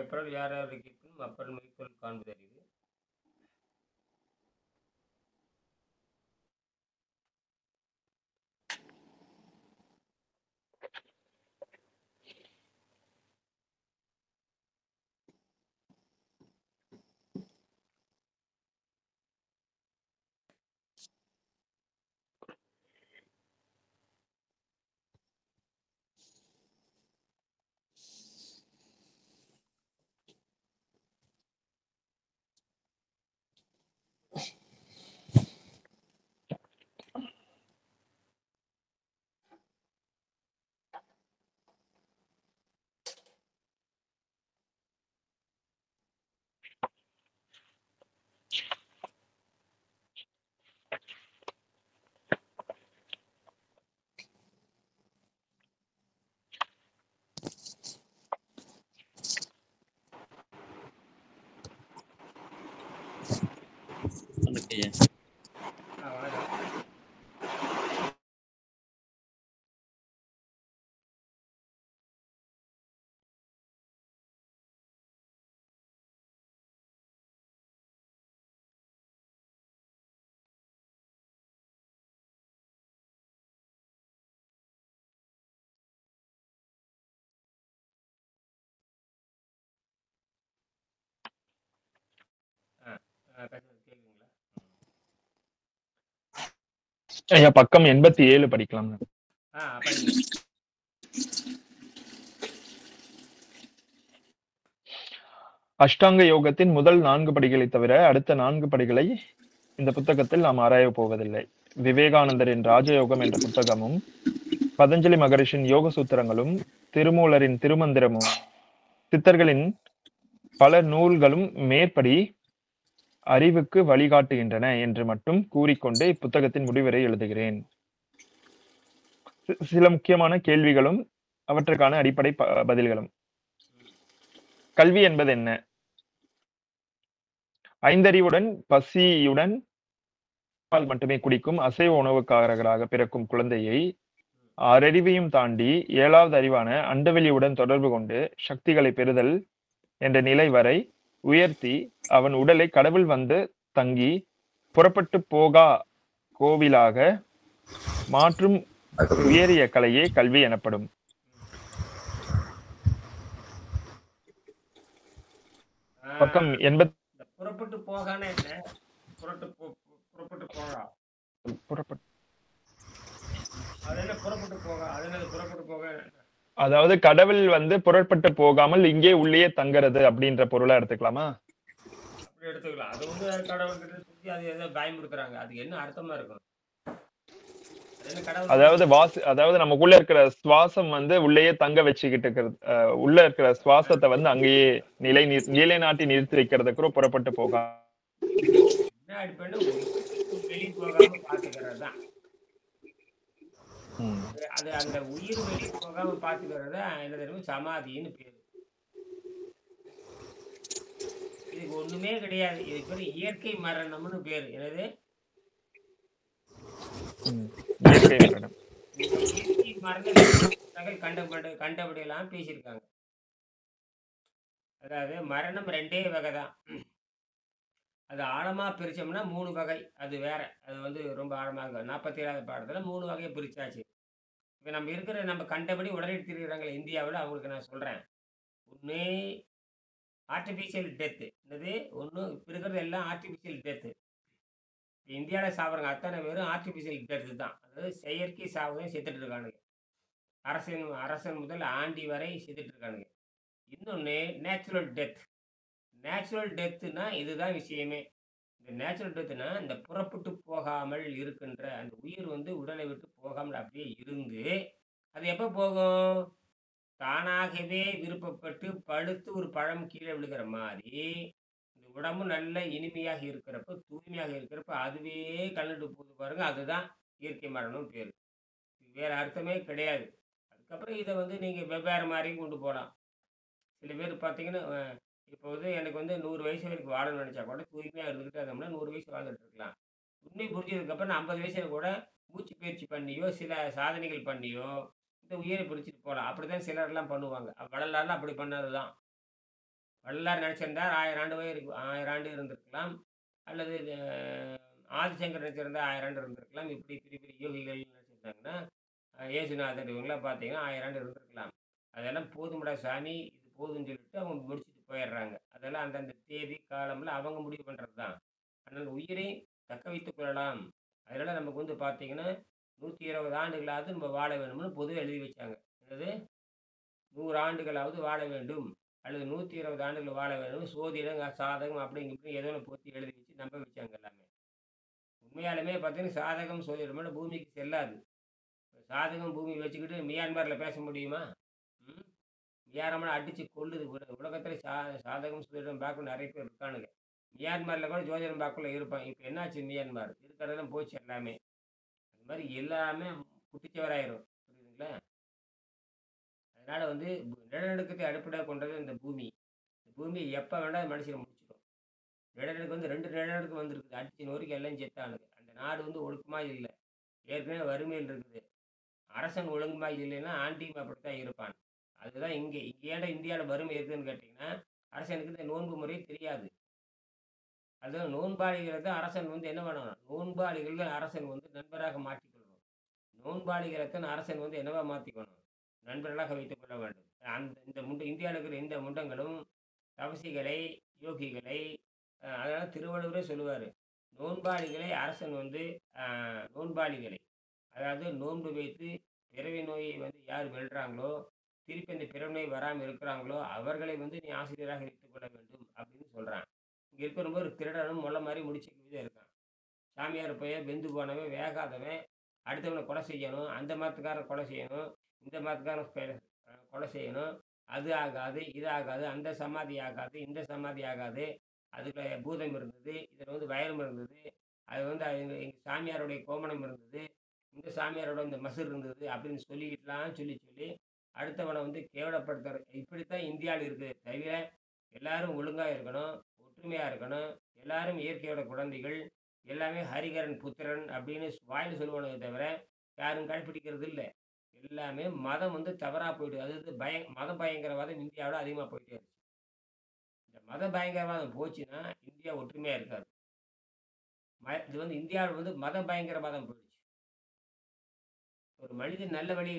எப்பொருள் யார் யார் இருக்கின்றும் அப்பொருள் மெய்ப்பொருள் காண்பது அறிவு. வந்துட்டியா? வணக்கம். கேக்குதுங்களா? ஐயா பக்கம் 87 படிக்கலாம். படிங்க. அஷ்டாங்க யோகத்தின் முதல் 4 படிகளை தவிர அடுத்த 4 படிகளை இந்த புத்தகத்தில் நாம் ஆராயப் போவதில்லை. விவேகானந்தரின் ராஜயோகம் என்ற புத்தகமும், பதஞ்சலி மகரிஷின் யோக சூத்திரங்களும், திருமூலரின் திருமந்திரமும், சித்தர்களின் பல நூல்களும் மேற்படி அறிவுக்கு வழிகாட்டுகின்றன என்று மட்டும் கூறிக்கொண்டு இப்புத்தகத்தின் முடிவுரை எழுதுகிறேன். சில முக்கியமான கேள்விகளும் அவற்றுக்கான அடிப்படை பதில்களும். கல்வி என்பது என்ன? ஐந்தறிவுடன் பசியுடன் பால் மட்டுமே குடிக்கும் அசைவ உணவுக்காரர்களாக பிறக்கும் குழந்தையை 6 அறிவையும் தாண்டி 7வது அறிவான அண்டவெளியுடன் தொடர்பு கொண்டு சக்திகளை பெறுதல் என்ற நிலை வரை உயர்த்தி அவன் உடலை கடவுள் வந்து தங்கி புறப்பட்டு போகா கோவிலாக மாற்றும் உயரிய கலையே கல்வி எனப்படும். பக்கம் 80. புறப்பட்டு போகான என்ன? புறப்பட்டு போகா. அது என்ன புறப்பட்டு போகா? அது என்ன புறப்பட்டு போக? அதாவது கடவுள் வந்து புறப்பட்டு போகாமல் இங்கே உள்ளே தங்குறது அப்படின்ற பொருளா எடுத்துக்கலாமா? அப்படி எடுத்துக்கலாம். அது வந்து கடவுள்கிட்ட சொல்லி அது ஏதோ பயமுறுத்துறாங்க. அது என்ன அர்த்தமா இருக்கும்? அதாவது நமக்குள்ள இருக்கிற சுவாசம் வந்து உள்ளேயே தங்க வச்சுக்கிட்டு இருக்கிறது. உள்ள இருக்கிற சுவாசத்தை வந்து அங்கேயே நிலைநாட்டி நிறுத்தி வைக்கிறத கூட புறப்பட்டு போகா. வெளியே போகாம பாத்துக்கிறது தான். அது அந்த உயிர் வெளியே போகாம பாத்துக்கிறது என்ன தெரியும்? சமாதின்னு பேரு. இதுக்கு ஒண்ணுமே கிடையாது. இதுக்கு பேரு இயற்கை மரணம்னு பேரு. என்னது? இயற்கை மரணம். இயற்கை மரணம் கண்டபடியெல்லாம் பேசியிருக்காங்க. அதாவது மரணம் 2 வகை தான். அது ஆழமா பிரிச்சோம்னா 3 வகை. அது வேற. அது வந்து ரொம்ப ஆழமா இருக்கும். 47வது பாடத்துல 3 வகையை பிரிச்சாச்சு. இப்ப நம்ம கண்டபடி உடனடி திரிகிறாங்களே இந்தியாவில், அவங்களுக்கு நான் சொல்றேன். ஒண்ணு ஆர்டிபிஷியல் டெத்து. என்னது? ஒண்ணு இப்ப இருக்கிறது எல்லாம் ஆர்டிபிஷியல் டெத்து. இந்தியாவில் சாப்பிட்றாங்க அத்தனை பேரும் ஆர்டிபிஷியல் டெத்து தான். அதாவது செயற்கை சாவுதான் செத்துட்டு இருக்கானுங்க. அரசன் முதல் ஆண்டி வரை செத்துட்டு இருக்கானுங்க. இன்னொன்னு நேச்சுரல் டெத். நேச்சுரல் டெத்துனா இதுதான் விஷயமே. இந்த நேச்சுரல் டெத்துனா இந்த புறப்பட்டு போகாமல் இருக்கின்ற அந்த உயிர் வந்து உடலை விட்டு போகாமல் அப்படியே இருந்து, அது எப்போ போகும்? தானாகவே விருப்பப்பட்டு படுத்து ஒரு பழம் கீழே விழுகிற மாதிரி இந்த உடம்பு நல்ல இனிமையாக இருக்கிறப்ப, தூய்மையாக இருக்கிறப்ப அதுவே கலந்துட்டு போது பாருங்க. அதுதான் இயற்கை மரணம் பேரு. வேற அர்த்தமே கிடையாது. அதுக்கப்புறம் இதை வந்து நீங்க வெவ்வேறு மாதிரியும் கொண்டு போகலாம். சில பேர் பார்த்தீங்கன்னா, இப்போ வந்து எனக்கு வந்து 100 வயசு வரைக்கும் வாழணும்னு நினைச்சா கூட தூய்மையாக இருந்துகிட்டே இருந்தோம்னா 100 வயசு வாழ்ந்துட்டு இருக்கலாம். உண்மை புரிஞ்சதுக்கப்புறம் 50 வயசுல கூட மூச்சு பயிற்சி பண்ணியோ, சில சாதனைகள் பண்ணியோ இந்த உயிரை பிடிச்சிட்டு போகலாம். அப்படிதான் சிலர்லாம் பண்ணுவாங்க. வள்ளலார்லாம் அப்படி பண்ணது தான். வள்ளலார் நினைச்சிருந்தார் 1000 ஆண்டு வரை 1000 ஆண்டு இருந்திருக்கலாம். அல்லது ஆதிசங்கர் நினைச்சிருந்தா 1000 ஆண்டு இருந்திருக்கலாம். இப்படி பெரிய பெரிய யோகிகள் நினைச்சிருந்தாங்கன்னா, இயேசுநாதர் இவங்கலாம் பார்த்தீங்கன்னா 1000 ஆண்டு இருந்திருக்கலாம். அதெல்லாம் போதும்டா சாமி, இது போதும்ன்னு சொல்லிட்டு அவங்க முடிச்சுட்டு போயிடுறாங்க. அதெல்லாம் அந்தந்த தேதி, காலம்லாம் அவங்க முடிவு பண்றது தான். ஆனால் உயிரை தக்க வைத்துக் கொள்ளலாம். அதனால நமக்கு வந்து பார்த்தீங்கன்னா, 120 ஆண்டுகளாவது நம்ம வாழ வேணும்னு பொதுவா எழுதி வச்சாங்க. என்னது 100 ஆண்டுகளாவது வாழ வேண்டும். அல்லது 120 ஆண்டுகள் வாழ வேண்டும். சோதிடம், சாதகம் அப்படி இப்படின்னு ஏதோ ஒண்ணு பொத்தி எழுதி வச்சு நம்ப வச்சாங்க எல்லாமே. உண்மையாலுமே பார்த்தீங்கன்னா, சாதகம், சோதிடம்லாம் பூமிக்கு செல்லாது. சாதகம் பூமி வச்சுக்கிட்டு மியான்மர்ல பேச முடியுமா? ம். மியான்மர அடிச்சு கொல்லுது. உலகத்துல சாதகம், சோதிடம் பார்க்க நெறைய பேர் இருக்கானுங்க. மியான்மர்ல கூட ஜோதிடம் பார்க்கல இருப்பான். இப்ப என்னாச்சு மியான்மர்? இருக்கிறதெல்லாம் போச்சு எல்லாமே. அது மாரி எல்லாமே குட்டிச்சுவராயிரும். புரியுதுங்களா? அதனால வந்து நிலநடுக்கத்தை அடிப்படையாக கொண்டது இந்த பூமி. இந்த பூமி எப்ப வேணாலும் மனுஷன முடிச்சிடும். நிலநடுக்கம் வந்து 2 நிலநடுக்கம் வந்திருக்குது. அடிச்சு நொறுக்கி எல்லாம் செத்தானுங்க. அந்த நாடு வந்து ஒழுக்கமா இல்ல. ஏற்கனவே வறுமையில் இருக்குது. அரசன் ஒழுங்குமா இல்லைன்னா ஆண்டியும் அப்படித்தான் இருப்பான். அதுதான் இங்கே. இங்க ஏன்டா இந்தியால வறுமை இருக்குதுன்னு கேட்டீங்கன்னா, அரசனுக்கு இந்த நோன்பு முறை தெரியாது. அதுவும் நோன்பாளிகளை தான் அரசன் வந்து என்ன பண்ணணும்? நோன்பாளிகள் தான் அரசன் வந்து நண்பராக மாற்றிக்கொள்ளணும். நோன்பாளிகளை தான் அரசன் வந்து என்னவா மாத்திக்கணும்? நண்பர்களாக வைத்துக் கொள்ள வேண்டும். இந்த இந்தியாவில் இருக்கிற இந்த முண்டங்களும் தவசிகளை, யோகிகளை அதனால திருவள்ளுவரே சொல்லுவாரு. நோன்பாளிகளை அரசன் வந்து நோன்பாளிகளை அதாவது நோன்பு வைத்து பிறவி நோயை வந்து யார் வெல்றாங்களோ, திருப்பி அந்த பிறவி நோய் வராம இருக்கிறாங்களோ, அவர்களை வந்து நீ ஆசிரியராக வைத்துக் கொள்ள வேண்டும் அப்படின்னு சொல்றான். இங்க இருக்கிற ஒரு திருடனும் மொள்ள மாரி முடிச்சுக்கிட்டே இருக்கான். சாமியார் போய் வெந்து போனவன், வேகாதவன், அடுத்தவனை கொலை செய்யணும், அந்த மதத்துக்காரன் கொலை செய்யணும், இந்த மதத்துக்காரன் கொலை செய்யணும். அது ஆகாது, இது ஆகாது, அந்த சமாதி ஆகாது, இந்த சமாதி ஆகாது. அதுல பூதம் இருந்தது, இதுல வந்து வைரம் இருந்தது, அது வந்து எங்க சாமியாருடைய கோமணம் இருந்தது, இந்த சாமியாரோட இந்த மசூர் இருந்தது அப்படின்னு சொல்லிக்கிட்டுலாம் சொல்லி சொல்லி அடுத்தவனை வந்து கேவலப்படுத்துற இப்படித்தான் இந்தியாவில் இருக்குது. தவிர எல்லாரும் ஒழுங்கா இருக்கணும், ஒற்றுமையா இருக்கணும், எல்லாரும் இயற்கையோட குழந்தைகள், எல்லாமே ஹரிகரன் புத்திரன் அப்படின்னு வாயில சொல்லுவானுங்க தவிர யாரும் கடைப்பிடிக்கிறது இல்லை. எல்லாமே மதம் வந்து தவறா போயிடுது. அது மத பயங்கரவாதம் இந்தியாவில் அதிகமாக போயிட்டே இருக்கு. இந்த மத பயங்கரவாதம் போச்சுன்னா இந்தியா ஒற்றுமையா இருக்காது. இது வந்து இந்தியாவில் வந்து மத பயங்கரவாதம் போயிடுச்சு. ஒரு மனிதன் நல்ல வழி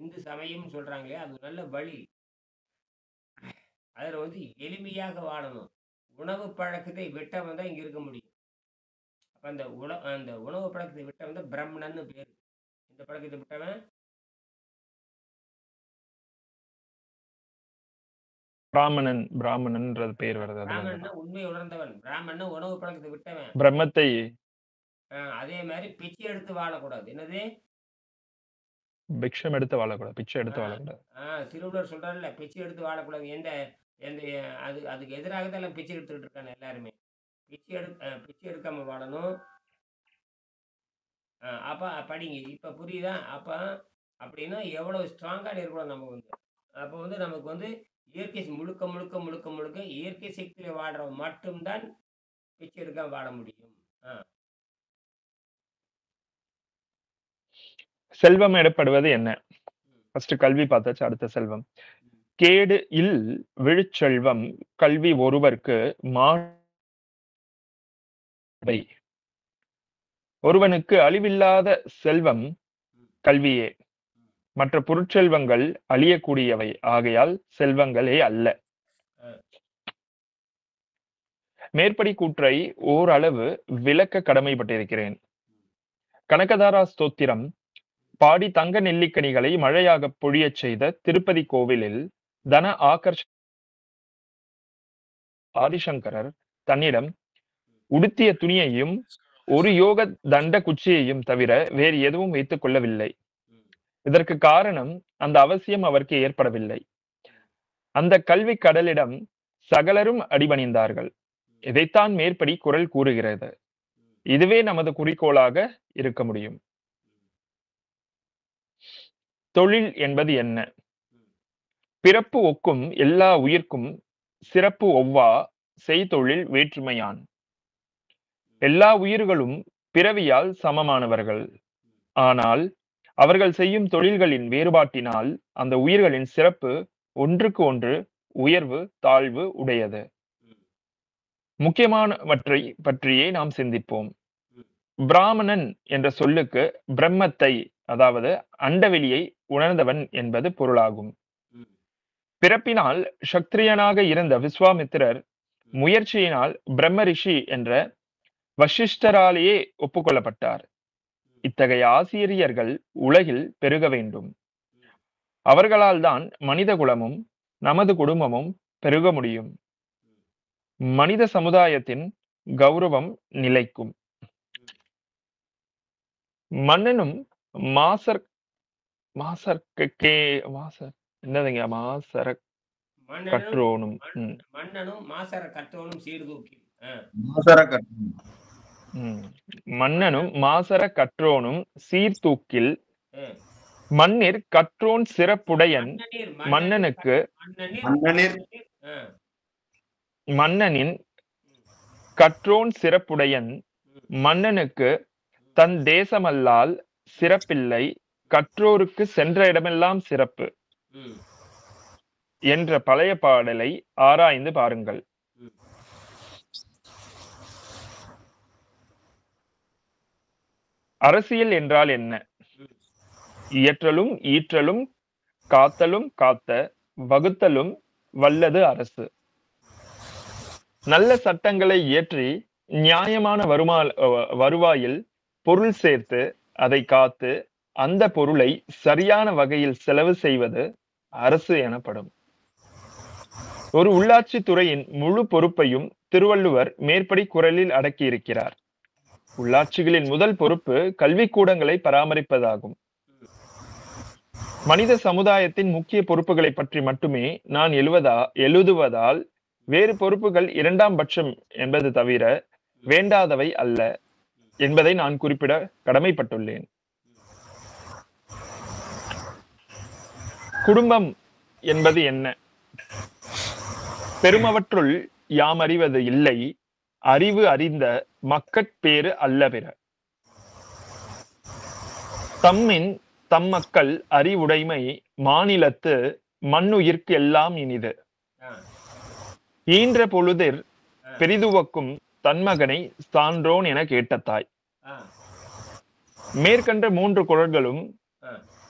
இந்து சமயம் சொல்றாங்க இல்லையா? அது நல்ல வழி. அதில் வந்து எளிமையாக வாழணும். உணவு பழக்கத்தை விட்டவன் தான் இங்க இருக்க முடியும். அப்ப அந்த உணவு பழக்கத்தை விட்டவன் தான் பிரம்மணன்னு பேரு. இந்த பழக்கத்தை விட்டவன் பிராமணன்ன்றது பேர் வருது. பிராமணன்னா உண்மையை உணர்ந்தவன். பிராமணன்னா உணவு பழக்கத்தை விட்டவன். பிரம்மத்தை அதே மாதிரி பிச்சை எடுத்து வாழக்கூடாது. என்னது? பிக்ஷம் எடுத்து வாழக்கூடாது. பிச்சை எடுத்து வாழக்கூடாது. திருவள்ளுவர் சொல்றாருல்ல, பிச்சை எடுத்து வாழக்கூடாது. எந்த எந்த அதுக்கு எதிராக தான் எல்லாம் பிச்சை எடுத்துக்கிட்டு இருக்காங்க எல்லாருமே. பிச்சை எடுக்காம வாழணும். அப்ப படிங்க. இப்ப புரியுதா? அப்ப அப்படின்னா எவ்வளவு ஸ்ட்ராங்கா இருக்கணும் நம்ம வந்து. அப்ப வந்து நமக்கு வந்து இயற்கை முழுக்க முழுக்க முழுக்க முழுக்க இயற்கை சக்தியில வாழ்றவன் மட்டும்தான் பிச்சை எடுக்காம வாழ முடியும். செல்வம் எனப்படுவது என்ன? ஃபர்ஸ்ட் கல்வி பார்த்தாச்சு, அடுத்த செல்வம். கேடு இல் விழுச்செல்வம் கல்வி ஒருவர்க்கு ஒருவனுக்கு அழிவில்லாத செல்வம் கல்வியே. மற்ற பொருட்செல்வங்கள் அழியக்கூடியவை ஆகையால் செல்வங்களே அல்ல. மேற்படி கூற்றை ஓரளவு விளக்க கடமைப்பட்டிருக்கிறேன். கனகதாரா ஸ்தோத்திரம் பாடி தங்க நெல்லிக்கனிகளை மழையாக பொழியச் செய்த திருப்பதி கோவிலில் தன ஆகர்ஷ ஆதிசங்கரர் தன்னிடம் உடுத்திய துணியையும் ஒரு யோக தண்ட குச்சியையும் தவிர வேறு எதுவும் வைத்துக் கொள்ளவில்லை. இதற்கு காரணம் அந்த அவசியம் அவருக்கு ஏற்படவில்லை. அந்த கல்வி கடலிடம் சகலரும் அடிபணிந்தார்கள். இதைத்தான் மேற்படி குறள் கூறுகிறது. இதுவே நமது குறிக்கோளாக இருக்க முடியும். தொழில் என்பது என்ன? பிறப்பு ஒக்கும் எல்லா உயிர்க்கும் சிறப்பு ஒவ்வா செய்தொழில் வேற்றுமையான். எல்லா உயிர்களும் பிறவியால் சமமானவர்கள். ஆனால் அவர்கள் செய்யும் தொழில்களின் வேறுபாட்டினால் அந்த உயிர்களின் சிறப்பு ஒன்றுக்கு ஒன்று உயர்வு, தாழ்வு உடையது. ம். முக்கியமானவற்றை பற்றியே நாம் சிந்திப்போம். ம். பிராமணன் என்ற சொல்லுக்கு பிரம்மத்தை, அதாவது அண்டவெளியை உணர்ந்தவன் என்பது பொருளாகும். ம். பிறப்பினால் சத்திரியனாக இருந்த விஸ்வாமித்திரர் ம். முயற்சியினால் பிரம்ம ரிஷி என்ற வசிஷ்டராலேயே ஒப்புக்கொள்ளப்பட்டார். ம். இத்தகைய ஆசிரியர்கள் உலகில் பெருக வேண்டும். ம். அவர்களால் தான் மனித குலமும் நமது குடும்பமும் பெருக முடியும். ம். மனித சமுதாயத்தின் கௌரவம் நிலைக்கும். ம். மன்னனும் மாசர் மாசர்க்கே மாசர் என்னதுங்க மாசர மன்னனும் கற்றோனும் மன்னனும் மாசற கற்றோனும் சீர்தூக்கி. மாசற கற்றோனும். மன்னனும் மாசற கற்றோனும் சீர்தூக்கில் ம். மன்னிற் கற்றோன் சிறப்புடையன் மன்னனிர் மன்னனுக்கு மன்னனிர் மன்னனின் கற்றோன் சிறப்புடையன் மன்னனுக்கு தன் தேசமல்லால் சிறப்பில்லை, கற்றோருக்கு சென்ற இடமெல்லாம் சிறப்பு ம். என்ற பழைய பாடலை ஆராய்ந்து பாருங்கள். ம். அரசியல் என்றால் என்ன? ம். இயற்றலும் ஈற்றலும் காத்தலும் காத்த வகுத்தலும் வல்லது அரசு. நல்ல சட்டங்களை இயற்றி நியாயமான வருவாயில் பொருள் சேர்த்து அதை காத்து அந்த பொருளை சரியான வகையில் செலவு செய்வது அரசு எனப்படும். ஒரு உள்ளாட்சி துறையின் முழு பொறுப்பையும் திருவள்ளுவர் மேற்படி குறளில் அடக்கியிருக்கிறார். உள்ளாட்சிகளின் முதல் பொறுப்பு கல்விக்கூடங்களை பராமரிப்பதாகும். மனித சமுதாயத்தின் முக்கிய பொறுப்புகளை பற்றி மட்டுமே நான் எழுதுவதால் வேறு பொறுப்புகள் இரண்டாம் பட்சம் என்பது தவிர வேண்டாதவை அல்ல என்பதை நான் குறிப்பிட கடமைப்பட்டுள்ளேன். குடும்பம் என்பது என்ன? பெருமவற்றுள் யாம் அறிவது இல்லை, அறிவு அறிந்த மக்கட்பேறு அல்ல பிற. தம்மின் தம் மக்கள் அறிவுடைமை மாநிலத்து மண்ணுயிர்க்கு எல்லாம் இனிது. ஈன்ற பொழுதிற் பெரிதுவக்கும் தன்மகனை சான்றோன் என கேட்ட தாய். மேற்கண்ட 3 குறள்களும்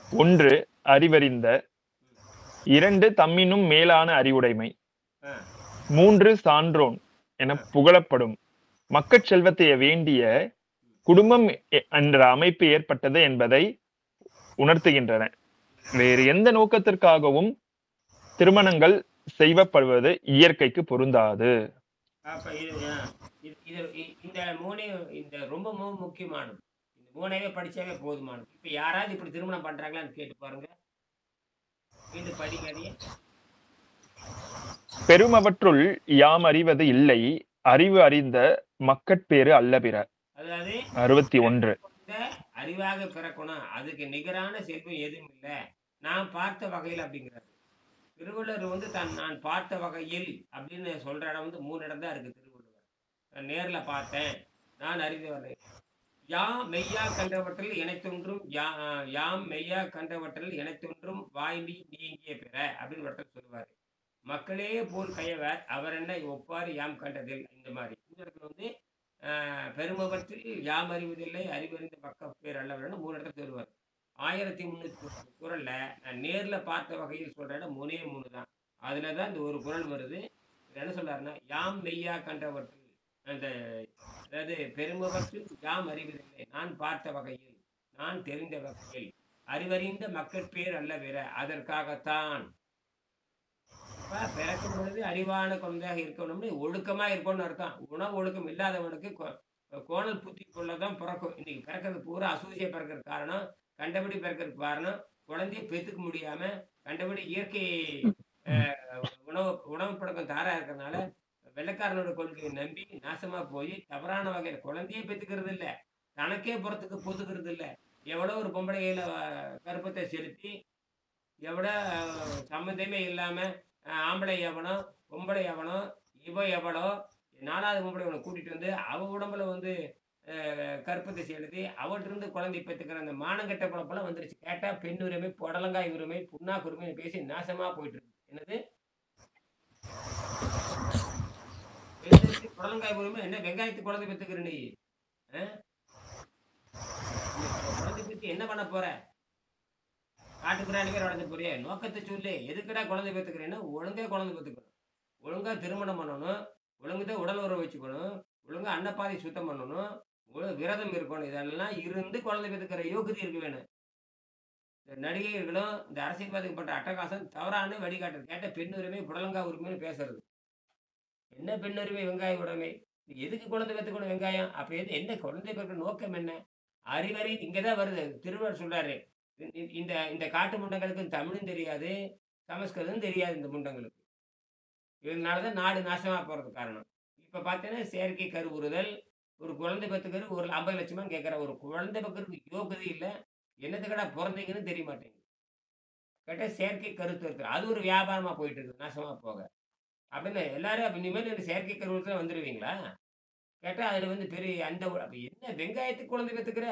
1 அறிவறிந்த, 2 தம்மினும் மேலான அறிவுடைமை, 3 சான்றோன் என புகழப்படும் மக்கட் செல்வத்தை வேண்டிய குடும்பம் என்ற அமைப்பு ஏற்பட்டது என்பதை உணர்த்துகின்றன. வேறு எந்த நோக்கத்திற்காகவும் திருமணங்கள் செய்யப்படுவது இயற்கைக்கு பொருந்தாது. இந்த ரொம்ப முக்கியமானது. இந்த 3 படிச்சாவே போதுமானது. இப்ப யாராவது இப்படி திருமணம் பண்றாங்களான்னு கேட்டு பாருங்க. மீண்டும் படிக்காதீங்க. பெருமவற்றுள் யாம் அறிவது இல்லை, அறிவு அறிந்த மக்கட்பேறு அல்ல பிற. அதாவது 61 அறிவாக பிறக்கணும், அதுக்கு நிகரான செல்வம் எதுவும் இல்லை, நான் பார்த்த வகையில் அப்படிங்கிறாரு திருவள்ளுவர். நான் பார்த்த வகையில் அப்படின்னு சொல்ற இடம் 3 இடம் தான் இருக்கு திருவள்ளுவர். நான் நேர்ல பார்த்தேன், நான் அறிந்தவரை யாம் மெய்யா கண்டவற்றில் இணைத்தொன்றும் யாம் மெய்யா கண்டவற்றில் இணைத்தொன்றும் வாய்மி நீங்கிய பிற அப்படின்னு ஒருத்தர் சொல்லுவாரு. மக்களே போல் கையவர் அவர் என்ன ஒப்பாறு யாம் கண்டதில். இந்த மாதிரி இந்த இடத்துல பெருமவற்றில் யாம் அறிவதில்லை, அறிவறிந்த மக்கள் பேர் அல்லவர்னு 3 இடத்துல சொல்லுவார். 1300 குறள்ல நான் நேர்ல பார்த்த வகையில் சொல்ற இடம் 3 தான். அதுலதான் இந்த ஒரு குறள் வருது. என்ன சொல்றாருன்னா, யாம் மெய்யா கண்டவற்றில், அந்த அதாவது பெருமவற்றில் யாம் அறிவதில்லை, நான் பார்த்த வகையில், நான் தெரிந்த வகையில், அறிவறிந்த மக்கட்பேர் அல்ல வேற, அதற்காகத்தான் பிறக்கும் பொழுது அறிவான குழந்தையாக இருக்கணும்னு ஒழுக்கமா இருக்கணும்னு அர்த்தம். உணவு ஒழுக்கம் இல்லாதவனுக்கு கோணல் புத்தி கொள்ளதான் பிறக்கும். இன்னைக்கு பிறக்கிறது பூரா அசூசியா பிறக்கிறது காரணம், கண்டபடி பிறக்கிறதுக்கு காரணம், குழந்தைய பெற்றுக்க முடியாம கண்டபடி இயற்கை உணவு பழக்கம் தாரா இருக்கிறதுனால வெள்ளைக்காரனோட கொள்கையை நம்பி நாசமா போய் தவறான வகையில குழந்தையே பெற்றுக்கிறது இல்லை, தனக்கே புறத்துக்கு பொத்துக்கிறது இல்லை. எவ்வளோ ஒரு பொம்பளையில கருப்பத்தை செலுத்தி, எவ்வளோ சம்மந்தமே இல்லாம ஆம்பளை எவனோ பொம்பளை எவனோ இவ எவளோ 4வது பொம்பளை இவனை கூட்டிட்டு வந்து அவ உடம்புல கற்பத்தை செலுத்தி அவற்றிருந்து குழந்தை பெற்றுக்கிற அந்த மானங்கட்ட பழப்பெல்லாம் வந்துருச்சு. கேட்டா பெண் உரிமை, புடலங்காய் உரிமை, புண்ணாக்கு உரிமை பேசி நாசமா போயிட்டு இருக்கு. என்னது புடலங்காய் பொரியல் என்ன வெங்காயத்துக்கு குழந்தை பெத்துக்கிற நீ? ஆ? நீ குழந்தை பெத்து என்ன பண்ண போற? காட்டுமிராண்டி மாரி வளர்த்த போறியா? நோக்கத்த சொல்லு. எதுக்குடா குழந்தை பெத்துக்கிறேன்னா, ஒழுங்கா குழந்தை பெத்துக்கணும். ஒழுங்கா திருமணம் பண்ணணும். ஒழுங்கா உடல் உறவு வச்சுக்கணும். ஒழுங்கா அன்னப்பாதை சுத்தம் பண்ணணும். விரதம் இருக்கணும். இதெல்லாம் இருந்து குழந்தை பெத்துக்கிற யோகிதை இருக்க வேணும். இந்த நடிகைகளும், இந்த அரசியல்வாதிகள் பண்ற அட்டகாசம் தவறான வழிகாட்டுது. கேட்டா பெண் உரிமை, புடலங்கா உரிமைன்னு பேசுறது. என்ன பெண் உரிமை, வெங்காய உடைமை? எதுக்கு குழந்தை பெத்துக்கணும் வெங்காயம்? அப்ப என்ன குழந்தை பெறுக்கிற நோக்கம் என்ன? அறிவறி இங்க தான் வருது. திருவள்ளுவர் சொல்றாரு. இந்த இந்த காட்டு முண்டங்களுக்கு தமிழும் தெரியாது, சமஸ்கிருதம் தெரியாது இந்த முண்டங்களுக்கு. இதனால தான் நாடு நாசமா போறதுக்கு காரணம். இப்ப பார்த்தீங்கன்னா, செயற்கை கருவுறுதல், ஒரு குழந்தை பெத்துக்கிறது ஒரு 50,00,000 கேட்கிறேன். ஒரு குழந்தை பெக்கறதுக்கு யோகிதை இல்ல. என்னத்துக்குடா பொறந்தீங்கன்னு தெரிய மாட்டேங்குது. கேட்டா செயற்கை கருத்தரித்தல். அது ஒரு வியாபாரமா போயிட்டு இருக்குது, நாசமா போக. அப்படின்னு எல்லாரும் அப்ப இனிமேல் இந்த செயற்கை கருவுறுதல் வந்துருவீங்களா? கேட்டா அதுல பெரிய அப்ப என்ன வெங்காயத்துக்கு குழந்தை பெத்துக்கிற?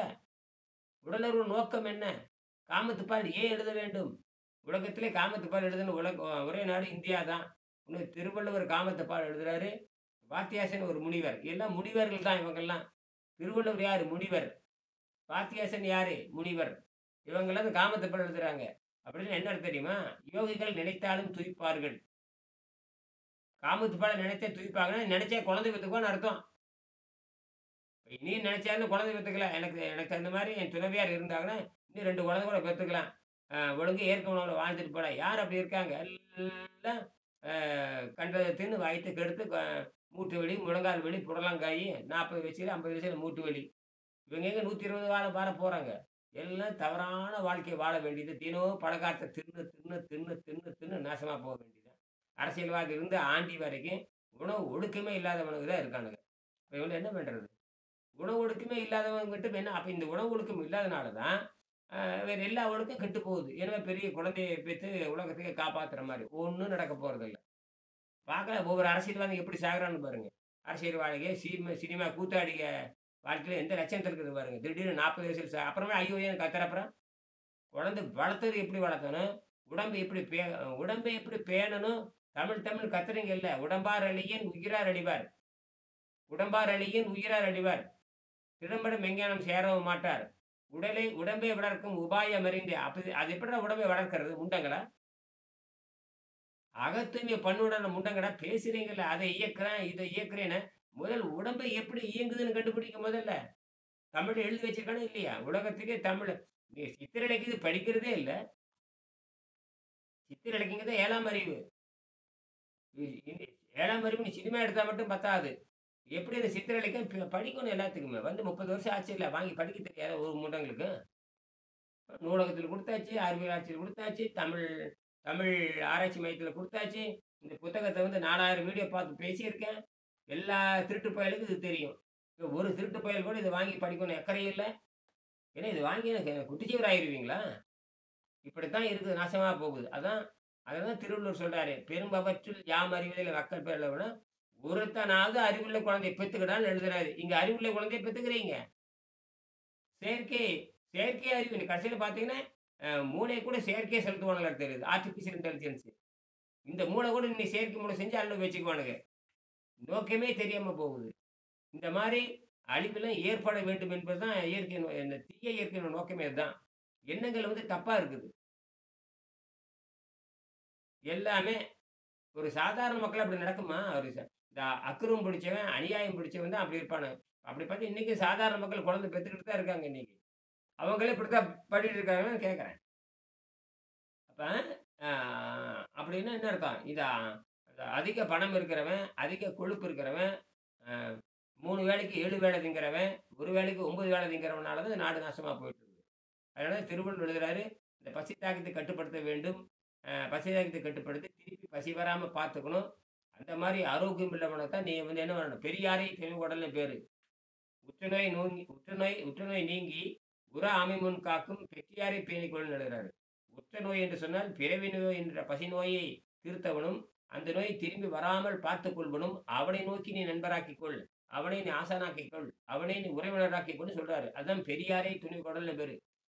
உடலுறவு நோக்கம் என்ன? காமத்துப்பால் ஏன் எழுத வேண்டும்? உலகத்திலே காமத்துப்பால் எழுதுன ஒரே நாடு இந்தியா தான். இன்னும் திருவள்ளுவர் காமத்துப்பால் எழுதுறாரு. வாத்தியாசன் ஒரு முனிவர். எல்லாம் முனிவர்கள் தான் இவங்கெல்லாம். திருவள்ளுவர் யாரு? முனிவர். வாத்தியாசன் யாரு? முனிவர். இவங்கெல்லாம் இந்த காமத்துப்பால் எழுதுறாங்க. அப்படின்னு என்ன அர்த்தம் தெரியுமா? யோகிகள் நினைத்தாலும் துதிப்பார்கள். காமத்துப்பால் நினைச்சா துதிப்பாங்கன்னா, நினைச்சா குழந்தை பெத்துக்குவான்னு அர்த்தம். நீ நினைச்சாலும் குழந்தை பெத்துக்கல. எனக்கு எனக்கு அந்த மாரி என் துணைவியார் இருந்தாங்கன்னா, இன்னும் 2 குழந்தை கூட பெத்துக்கலாம். ஒழுங்கா இயற்கை உணவுல வாழ்ந்துட்டு போலாம். யார் அப்படி இருக்காங்க? எல்லாம் கண்டத தின்னு வயித்த கெடுத்து மூட்டு வலி, முழங்கால் வலி, புடலங்காயி 40 வயசுல 50 வயசுல மூட்டு வலி. இவங்க எங்க 120 வாழ போறாங்க. எல்லாம் தவறான வாழ்க்கை வாழ வேண்டியது. தினம் பலகாரத்த தின்னு, தின்னு, தின்னு, தின்னு, தின்னு நாசமா போக வேண்டியது. அரசியல்வாதி இருந்து ஆண்டி வரைக்கும் உணவு ஒழுக்கமே இல்லாதவனுங்க தான் இருக்கானுங்க. இப்ப இவங்க என்ன பண்றது? உணவு ஒழுக்கமே இல்லாதவங்ககிட்ட என்ன அப்ப இந்த உணவு ஒழுக்கம் இல்லாதனால தான், வேற எல்லா ஒழுக்கம் கெட்டு போகுது. எனவே பெரிய குழந்தைய பெத்து உலகத்தையே காப்பாத்துற மாரி. ஒண்ணும் நடக்க போறதில்ல. பார்க்கலாம் ஒவ்வொரு அரசியல்வாதி எப்படி சாகுறான்னு பாருங்க. அரசியல்வாதிக, சினிமா கூத்தாடிக வாழ்க்கையில எந்த லட்சணத்துல இருக்குது பாருங்க. திடீர்னு 40 வயசுல அப்புறமே ஐயோ ஏன்னு கத்துற அப்புறம். குழந்தை வளர்த்தது எப்படி வளர்த்தணும்? உடம்பு எப்படி உடம்பை எப்படி பேணணும்? தமிழ் தமிழ் கத்துறீங்கல்ல. உடம்பார் அழியின் உயிரார் அழிவார். உடம்பார் அழியின் உயிரார் அழிவார். திடம்பட மெஞ்ஞானம் சேரவும் மாட்டார். உடம்பை வளர்க்கும் உபாயம் அறிந்து அது எப்படிடா உடம்பை வளர்க்கிறது? முண்டங்களா? அகத்தூய்மை பண்ணுடன முண்டங்கடா பேசுறீங்கல்ல. அதை இயக்குறேன், இதை இயக்குறேன்னு முதல் உடம்பை எப்படி இயங்குதுன்னு கண்டுபிடிக்க முதல்ல. தமிழ்ல எழுதி வச்சிருக்கானா இல்லையா? உலகத்துக்கே தமிழ் நீ சித்திரலைக்கு படிக்கிறதே இல்ல. சித்திரலைக்குங்கிறது 7ஆம் அறிவு. 7ஆம் அறிவு நீ சினிமா எடுத்தா மட்டும் பத்தாது. எப்படி அந்த சித்திரலைக்கும் படிக்கணும் எல்லாத்துக்குமே. 30 வருஷம் ஆச்சு இல்ல. வாங்கி படிக்க தெரியாத ஒரு முண்டங்களுக்கு. நூலகத்துல குடுத்தாச்சு, அறிவியல் ஆட்சியில குடுத்தாச்சு, தமிழ் தமிழ் ஆராய்ச்சி மையத்துல குடுத்தாச்சு. இந்த புத்தகத்த 4000 வீடியோ பார்த்து பேசியிருக்கேன். எல்லா திருட்டு பயலுக்கும் இது தெரியும். ஒரு திருட்டு பயல் கூட இத வாங்கி படிக்கணும் அக்கறை இல்ல. ஏன்னா இது வாங்கி எனக்கு குட்டிச்சுவர் ஆயிருவீங்களா? இப்படித்தான் இருக்குது. நாசமா போகுது. அததான் திருவள்ளுவர் சொல்றாரு. பெரும்பவற்றுள் யாம் அறிவதில் மக்கள் பேர்ல விட ஒருத்தனாவது அறிவுள்ள குழந்தைய பெத்துக்கிடான்னு எழுதுறாரு. இங்க அறிவுள்ள குழந்தைய பெத்துக்கிறீங்க. செயற்கை செயற்கை அறிவு. கடைசியில பார்த்தீங்கன்னா, மூளைய கூட செயற்கையா செலுத்துவானுங்களா தெரியுது. Artificial intelligence. இந்த மூளை கூட நீ செயற்கை மூளை செஞ்சு அள்ள வச்சுக்குவானுங்க. நோக்கமே தெரியாம போகுது. இந்த மாரி அழிவெல்லாம் ஏற்பட வேண்டும் என்பதுதான் இந்த தீய இயற்கையின் நோக்கமே அதுதான். எண்ணங்கள் தப்பா இருக்குது. எல்லாமே ஒரு சாதாரண மக்கள் அப்படி நடக்குமா? இந்த அக்கிரமம் பிடிச்சவன், அநியாயம் பிடிச்சவன் தான் அப்படி இருப்பானுங்க. அப்படி பார்த்தா இன்னைக்கு சாதாரண மக்கள் குழந்தை பெத்துக்கிட்டு தான் இருக்காங்க இன்னைக்கு. அவங்களே இப்படித்தான் பண்ணிட்டு இருக்காங்கன்னு கேட்கிறேன். அப்ப அ அப்படின்னா என்ன அர்த்தம்? அதிக பணம் இருக்கிறவன், அதிக கொழுப்பு இருக்கிறவன், அ 3 வேளைக்கு 7 வேளை திங்கிறவன், ஒரு வேளைக்கு 9 வேளை திங்கிறவனால தான் நாடு நாசமா போயிட்டு இருக்குது. அதனால திருவள்ளுவர் எழுதுறாரு, இந்த பசி தாகத்தை கட்டுப்படுத்த வேண்டும். பசி தாகத்தை கட்டுப்படுத்தி திருப்பி பசி வராம பார்த்துக்கணும். அந்த மாரி ஆரோக்கியம் உள்ளவன தான் நீ என்ன பண்ணணும்? பெரியாரை தெளிவுகடல்னு பேரு. உற்றுநோய் நீங்கி உற அமைமுன் காக்கும் பெற்றியாரை பேணிக்கொள்னு எழுதுறாரு. உற்ற நோய் என்று சொன்னால் பிறவி நோய் என்ற பசி நோயை தீர்த்தவனும், அந்த நோய் திரும்பி வராமல் பார்த்துக் கொள்வனும், அவனை நோக்கி நீ நண்பராக்கிக் கொள். அவனை நீ ஆசானாக்கிக் கொள். அவனை நீ உறவினராக்கிக் கொள்னு சொல்றாரு. அதுதான் பெரியாரை துணிவுகடல்னு பேரு.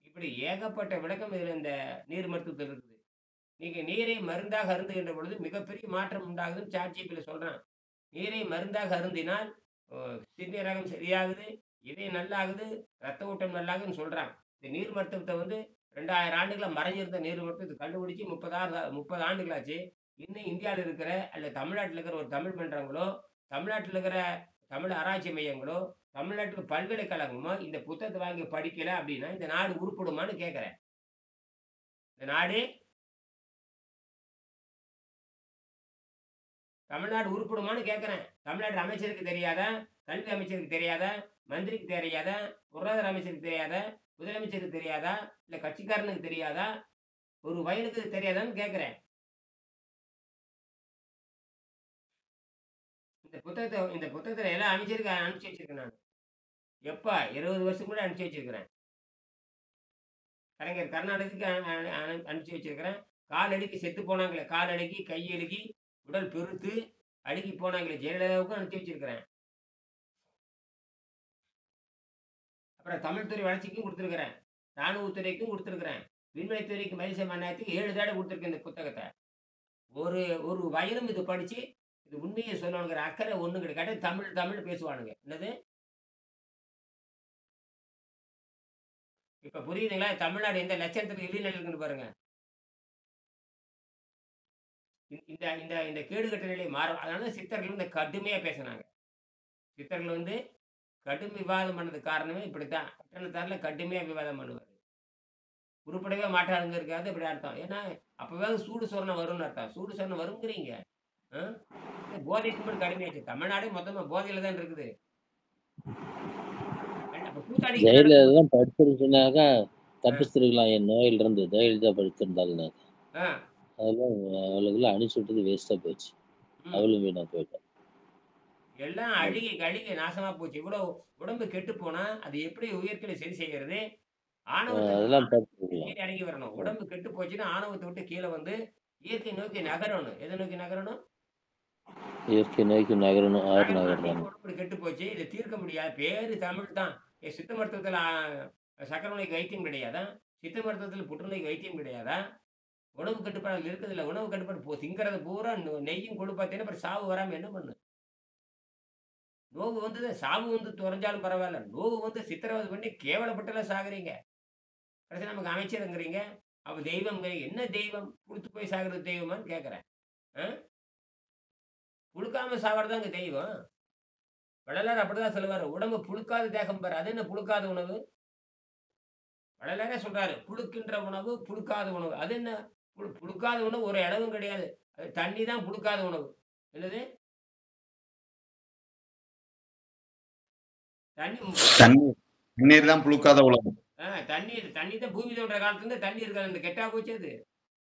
இப்படி ஏகப்பட்ட விளக்கம் இதுல இந்த நீர் மருத்துவத்தில் இருக்குது. நீங்க நீரை மருந்தாக அருந்துகின்ற பொழுது மிகப்பெரிய மாற்றம் உண்டாகுதுன்னு ChatGPTல சொல்றான். நீரை மருந்தாக அருந்தினால் சிறுநீரகம் சரியாகுது, இதயம் நல்லாகுது, ரத்த ஓட்டம் நல்லாகுதுன்னு சொல்றாங்க. இந்த நீர் மருத்துவத்தை வந்து 2000 ஆண்டுகளா மறைஞ்சிருந்த நீர் மருத்துவத்தை கண்டுபிடிச்சு 30 ஆண்டுகள் ஆச்சு. இன்னும் இந்தியால இருக்கிற அல்ல தமிழ்நாட்டுல இருக்கிற ஒரு தமிழ் மன்றங்களோ, தமிழ்நாட்டுல இருக்கிற தமிழ் ஆராய்ச்சி மையங்களோ, தமிழ்நாட்டுக்கு பல்கலைக்கழகமோ இந்த புத்தகத்த வாங்கி படிக்கல அப்படின்னா, இந்த நாடு உருப்படுமான்னு கேட்கிறேன். இந்த நாடு தமிழ்நாடு உருப்படுமான்னு கேட்கிறேன். தமிழ்நாட்டு அமைச்சருக்கு தெரியாதா? கல்வி அமைச்சருக்கு தெரியாதா? மந்திரிக்கு தெரியாதா? பொருளாதார அமைச்சருக்கு தெரியாதா? முதலமைச்சருக்கு தெரியாதா? இல்ல கட்சிக்காரனுக்கு தெரியாதா? ஒரு வயலுக்கு தெரியாதான்னு கேட்கிறேன். இந்த புத்தகத்துல எல்லா அமைச்சருக்கு அனுப்பிச்சு வச்சிருக்கேன் நானு. எப்ப? 20 வருஷம் கூட அனுப்பிச்சு வச்சிருக்கிறேன். கலைஞர் கருணாநிதிக்கு அனுப்பிச்சு வச்சிருக்கிறேன். கால் அழுகி செத்து போனாங்களே, கால் அழுகி, கை அழுகி, உடல் பெருத்து அழுகி போனாங்களே ஜெயலலிதாவுக்கும் அனுப்பிச்சு வச்சிருக்கிறேன். அப்புறம் தமிழ் துறை வளர்ச்சிக்கும் குடுத்திருக்கிறேன். ராணுவத்துறைக்கும் குடுத்திருக்கிறேன். விண்வெளித்துறைக்கு மதிச மன்னாயத்துக்கு 7 தடவ குடுத்திருக்கேன் இந்த புத்தகத்த. ஒரு வயலும் இது படிச்சு, இது உண்மைய சொல்லணுங்கிற அக்கறை ஒண்ணும் கிடையாது. தமிழ் தமிழ் பேசுவானுங்க. என்னது? இப்ப புரியுதுங்களா? தமிழ்நாடு எந்த லட்சணத்துல இழிநிலையில இருக்குன்னு பாருங்க. இந்த இந்த இந்த கேடுகெட்ட நிலை மாறும். அதனால சித்தர்கள் வந்து கடுமையா பேசினாங்க. சித்தர்கள் வந்து கடும் விவாதம் பண்ணதுக்கு காரணமே இப்படித்தான். பட்டணத்தார்ல கடுமையா விவாதம் பண்ணுவாரு. உருப்படவே மாட்டாருங்க இருக்காது இப்படி அர்த்தம். ஏன்னா, அப்பவாவது சூடு சொரணம் வரும்னு அர்த்தம். சூடு சொரணம் வருங்கிறீங்க. ஆ? போதை கும்பல் கடுமையாச்சு. தமிழ்நாடே மொத்தமா போதையில தான் இருக்குது. அப்ப கூத்தாடிக்கு ஜெயலலிதா நடக்கும். தான் படிச்சிருந்துச்சுனாக்கா தப்பிச்சிருக்கலாம் என் நோயில இருந்து. ஜெயலலிதா படிச்சிருந்தாள்னாக்க. ஆ. அதெல்லாம் அவளுக்கெல்லாம் அனுப்பிச்சு விட்டது வேஸ்டா போச்சு. ம். அவளும் வீணா போயிட்டா. எல்லாம் அழுகி கழுகி நாசமா போச்சு. இவ்வளவு உடம்பு கெட்டு போனா, அது எப்படி உயிர்களை சரி செய்யறது? ஆணவத்தை அதெல்லாம் பார்த்துக்கலாம். கீழ இறங்கி வரணும். உடம்பு கெட்டு போச்சுன்னா, ஆணவத்தை விட்டு கீழ வந்து இயற்கை நோக்கி நகரணும். எதை நோக்கி நகரணும்? இயற்கை நோக்கி நகரணும். ஆறு நகரணும். நகர்றாங்க. அன்னைக்கு உடம்பு கெட்டு போச்சு. இத தீர்க்க முடியாது. பேரு தமிழ் தான். சித்த மருத்துவத்துல சர்க்கரை நோய்க்கு வைத்தியம் கிடையாதா? சித்த மருத்துவத்துல புற்றுநோய்க்கு வைத்தியம் கிடையாதா? உணவு கட்டுப்பாடு இருக்குதுல்ல. உணவு கட்டுப்பாடு திங்கிறது பூரா நெய்யும் கொழுப்பாத்தேன்னா அப்புறம் சாவு வராம என்ன பண்ணு? நோவு வந்தது சாவு வந்து தொலைஞ்சாலும் பரவாயில்ல. நோவு வந்து சித்திரவதை பண்ணி கேவலப்பட்டுலாம் சாகுறீங்க. கடைசில நமக்கு அமைச்சருங்கிறீங்க. அப்ப தெய்வம்ங்கிறீங்க. என்ன தெய்வம்? புழுத்து போய் சாகுறது தெய்வமான்னு கேட்கிறேன். ஆ? புழுக்காம சாவறதாங்க தெய்வம். வள்ளலார் அப்படிதான் சொல்லுவாரு. உடம்பு புழுக்காத தேகம் பாரு. அது என்ன புழுக்காத உணவு? வள்ளலாரே சொல்றாரு. புழுக்கின்ற உணவு, புழுக்காத உணவு. அது என்ன? புழுக்காத உணவு ஒரு இடமும் கிடையாது. அது தண்ணி தான் புழுக்காத உணவு. என்னது? தண்ணி தண்ணீர் தான் புழுக்காத உலகம். தண்ணி தான் பூமி தோன்ற காலத்துல இருந்து தண்ணி இருக்காது. அந்த கெட்டா போச்சு அது.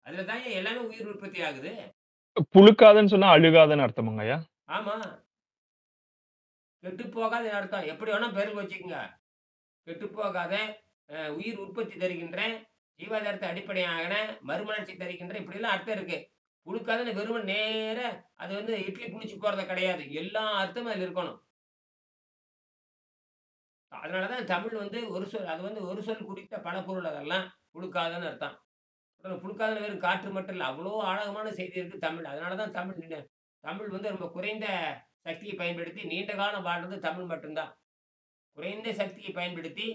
அதுல தான் எல்லாமே உயிர் உற்பத்தி ஆகுது. புழுக்காதுன்னு சொன்னா அழுகாதுன்னு அர்த்தமாங்கய்யா? ஆமா. கெட்டு போகாதுன்னு அர்த்தம். எப்படி வேணா பேருக்கு வச்சுக்கங்க. கெட்டு போகாத, உயிர் உற்பத்தி தருகின்ற, ஜீவாதாரத்தை அடிப்படையான, மறுமலர்ச்சி தருகின்ற இப்படிலாம் அர்த்தம் இருக்கு. புழுக்காதுன்னு வெறுமனே நேரா அது வந்து இட்லி புளிச்சு போறது கிடையாது. எல்லா அர்த்தமும் அதுல இருக்கணும். அதனால தான் தமிழ் வந்து அது வந்து ஒரு சொல் குறித்த பல பொருள் அதெல்லாம். புழுக்காதன்னு அர்த்தம். புழுக்காதுன்னு வெறும் காற்று மட்டும் இல்ல. அவ்வளோ ஆழமான செய்தி இருக்கு தமிழ். அதனால தான் தமிழ் வந்து ரொம்ப குறைந்த சக்தியை பயன்படுத்தி நீண்ட காலம் வாழ்றது தமிழ் மட்டும்தான். குறைந்த சக்தியை பயன்படுத்தி